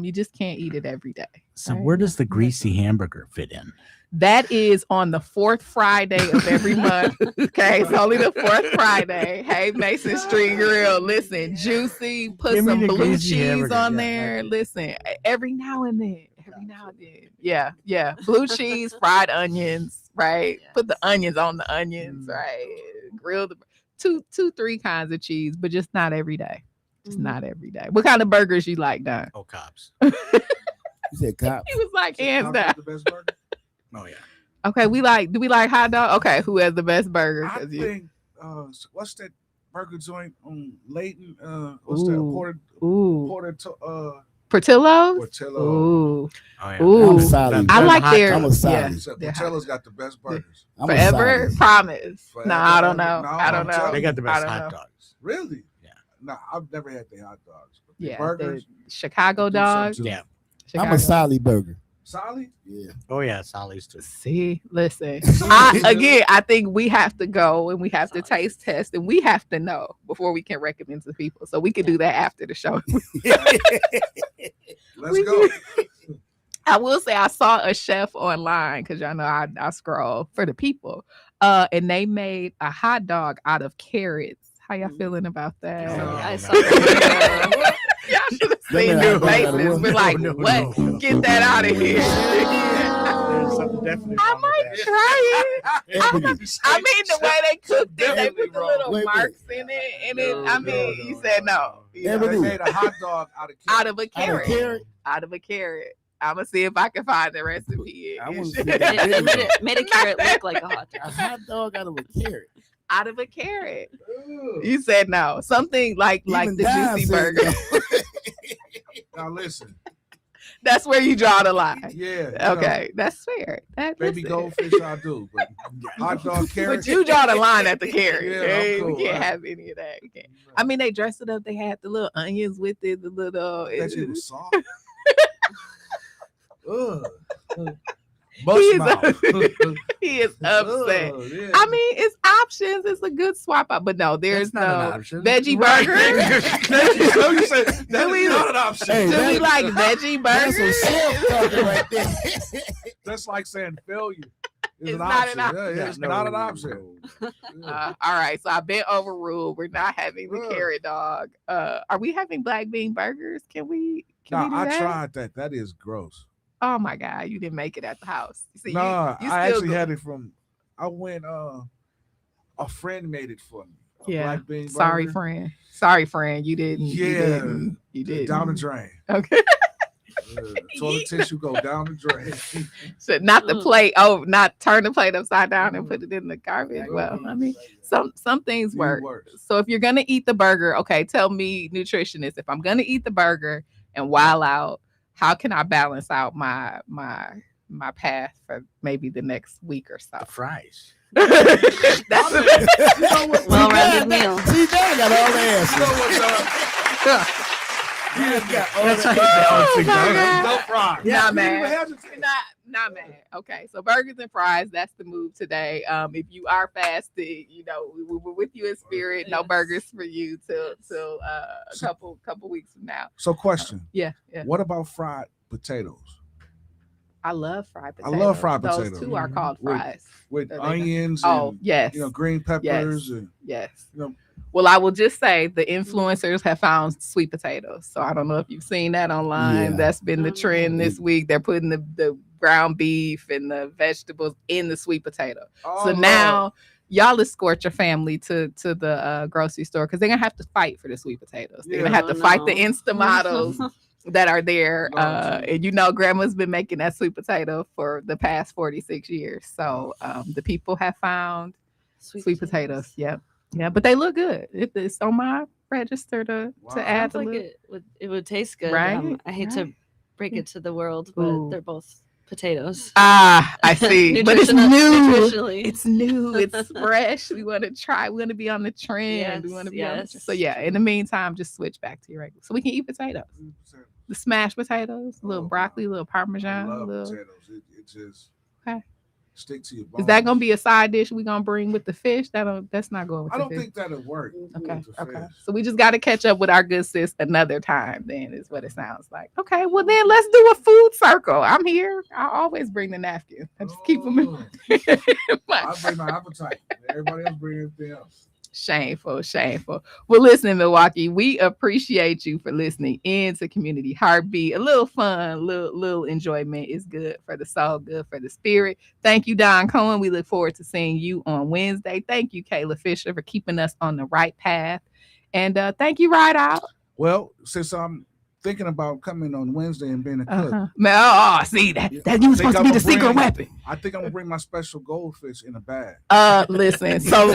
You just can't eat it every day. So where does the greasy hamburger fit in? That is on the fourth Friday of every month. Okay, it's only the fourth Friday. Hey, Mason Street Grill. Listen, juicy. Put some blue cheese on there. Listen, every now and then. Yeah. Blue cheese, fried onions. Right. Yes. Put the onions on the onions. Right. Grill the three kinds of cheese, but just not every day. Just not every day. What kind of burgers you like, Don? Oh, Cobb's. You said Cobb's. He was like, hands down. The best burger? Oh yeah. Okay, do we like hot dog? Okay, who has the best burger? I think what's that burger joint on Layton. What's that? Portillo's. Portillo. Ooh. Oh, yeah. Ooh. I'm solid. I like their. I'm a solid. Except they're hot. Portillo's got the best burgers. I'm a Forever solid. promise. Forever, No, I don't know. no, I don't I'm know. telling They got the I best don't hot know. dogs. Really? Yeah. No, I've never had their hot dogs. But the Yeah, burgers. the Chicago do something dog. too. Yeah. I'm a solid burger. Solid? Yeah. Oh yeah, Sally's too. See, listen. I think we have to go and we have to taste test and we have to know before we can recommend to people. So we can do that after the show. Let's go. I will say I saw a chef online because y'all know I scroll for the people. And they made a hot dog out of carrots. How y'all feeling about that? I saw that. Y'all should have seen their faces. Be like, what? No. Get that out of here. There's something definitely I wrong with might that. try it. I mean, the way they cooked it, they Definitely put the wrong. little Wait, marks in it, and it. You said no. Yeah, They but made a hot dog out of Out of a Out of carrot. carrot. Out of a carrot. I'm gonna see if I can find the recipe. I want to see They that. made a carrot look like a hot A dog. hot dog out of a carrot. Out of a carrot. You said no. Something like Even the Dime juicy said burger. no. Now listen. That's where you draw the line. Yeah. Okay, that's fair. Baby Listen. goldfish, I do. But hot dog carrot. But you draw the line at the carrot. Yeah, Okay? I'm cool. We can't have any of that. We can't. I mean, they dressed it up. They had the little onions with it. The little. That shit was soft. He Mush is, mouth. he is upset. Ugh, yeah. I mean, it's options. It's a good swap out, but no, there's That's not an no option. veggie Right. burger. So you said that we- is not an option. Hey, Do we that- like veggie That's burgers? some chef talking right there. That's like saying failure is It's an not option. an option. Yeah, it's not an option. All right, so I've been overruled. We're not having the Ugh. carrot dog. Are we having black bean burgers? Can we do I that? tried that. That is gross. Oh my god, you didn't make it at the house. See, Nah, you I still actually go- had it from. I went. A friend made it for me. A Yeah. black bean Sorry, burger. friend. Sorry, friend. You didn't. You Yeah. didn't. You didn't. Down the drain. Okay. Toilet tissue go down the drain. So not the plate. Oh, not turn the plate upside down and put it in the garbage. Well, I mean, some things It work. works. So if you're gonna eat the burger, okay, tell me, nutritionist, if I'm gonna eat the burger and while out, how can I balance out my path for maybe the next week or so? The fries. That's You know what? Well-rounded meal. See, Dad got all the You answers. know what? Dad got all That's the how you Oh, balance it my out. God. No fries. Not You didn't mad. even have to- not mad. Okay, so burgers and fries, that's the move today. If you are fasting, we're with you in spirit. No Yes. burgers for you till a couple weeks from now. So, question: Yeah. what about fried potatoes I love fried I potatoes. love fried Those potatoes. two are called With- fries. with Are they not? onions? Oh, and, yes. green peppers. And, Yes. you know- Well, I will just say the influencers have found sweet potatoes. So I don't know if you've seen that online. Yeah. That's been the trend this week. They're putting the ground beef and the vegetables in the sweet potato. Oh, So Lord. now y'all escort your family to the grocery store because they're gonna have to fight for the sweet potatoes. They're gonna Yeah. have to Oh, fight the no. Insta models that are there. Lord, And grandma's been making that sweet potato for the past 46 years. So the people have found sweet potatoes. Yep. Yeah, but they look good. It's on my register to Wow. add Sounds a like little. it would taste good. Right, I hate to break it to the world, but Ooh. they're both potatoes. Ah, I see. But it's new. Nutritionally. It's new. It's fresh. We want to try. We want to be on the trend. we Yes, want to be on the trend. yes. So yeah, in the meantime, just switch back to your regular. So we can eat potatoes. The smashed potatoes, a little Oh, broccoli, a little I parmesan. love Little... potatoes. It just Okay. stick to your bones. Is that gonna be a side dish we gonna bring with the fish? That's not going with I the don't fish. think that'll work. Okay. with the Okay. fish. So we just got to catch up with our good sis another time. Then is what it sounds like. Okay. Well, then let's do a food circle. I'm here. I always bring the napkin. I just keep them in Oh, my I bring my appetite. Everybody else bring everything else. Shameful. Well, listen, Milwaukee, we appreciate you for listening in to Community Heartbeat. A little fun, little enjoyment is good for the soul, good for the spirit. Thank you, Don Cohen. We look forward to seeing you on Wednesday. Thank you, Kayla Fisher, for keeping us on the right path. And thank you, Ride Out. Well, since I'm thinking about coming on Wednesday and being a cook. Man, see that you were supposed to be the secret weapon. I think I'm gonna bring my special goldfish in a bag. Listen, so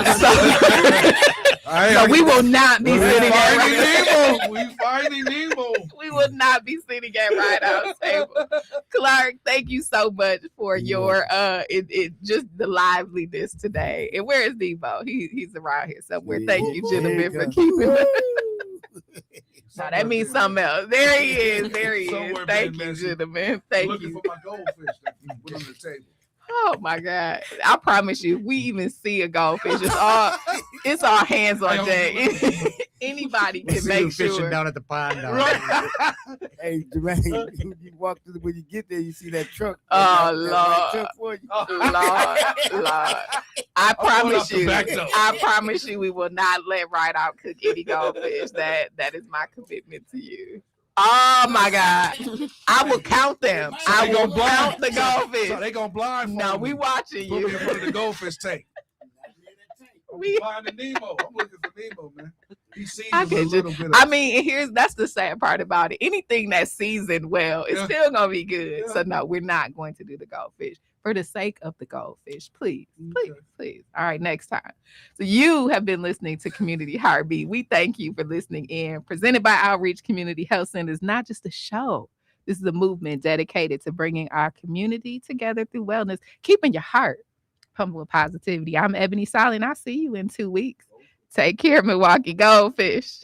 we will not be sitting at Nemo. We finding Nemo. We will not be sitting at Right House table. Clark, thank you so much for your it just the liveliness today. And where is Devo? He's around here somewhere. Thank you, gentlemen, for keeping No, that means something else. There he is. There he is. Thank you, gentlemen. Thank you. Looking for my goldfish that you put on the table. Oh my God. I promise you, if we even see a goldfish, it's all hands on deck. Anybody can make sure. Fishing down at the pond. Hey, Jermaine, you walk through when you get there, you see that truck. Oh, Lord. Lord. I promise you, we will not let Right Out cook any goldfish. That is my commitment to you. Oh my God. I will count them. So I will count the goldfish. So they gonna blind. No, we watching Put you. me in front of the goldfish tank. We finding Nemo. I'm looking for Nemo, man. He seasons I a get little you. bit. I mean, that's the sad part about it. Anything that's seasoned well is still gonna be good. So no, we're not going to do the goldfish for the sake of the goldfish. Please. All right, next time. So you have been listening to Community Heartbeat. We thank you for listening in. Presented by Outreach Community Health Centers, not just a show. This is a movement dedicated to bringing our community together through wellness, keeping your heart pumping with positivity. I'm Ebony Ssali, and I'll see you in 2 weeks. Take care, Milwaukee Goldfish.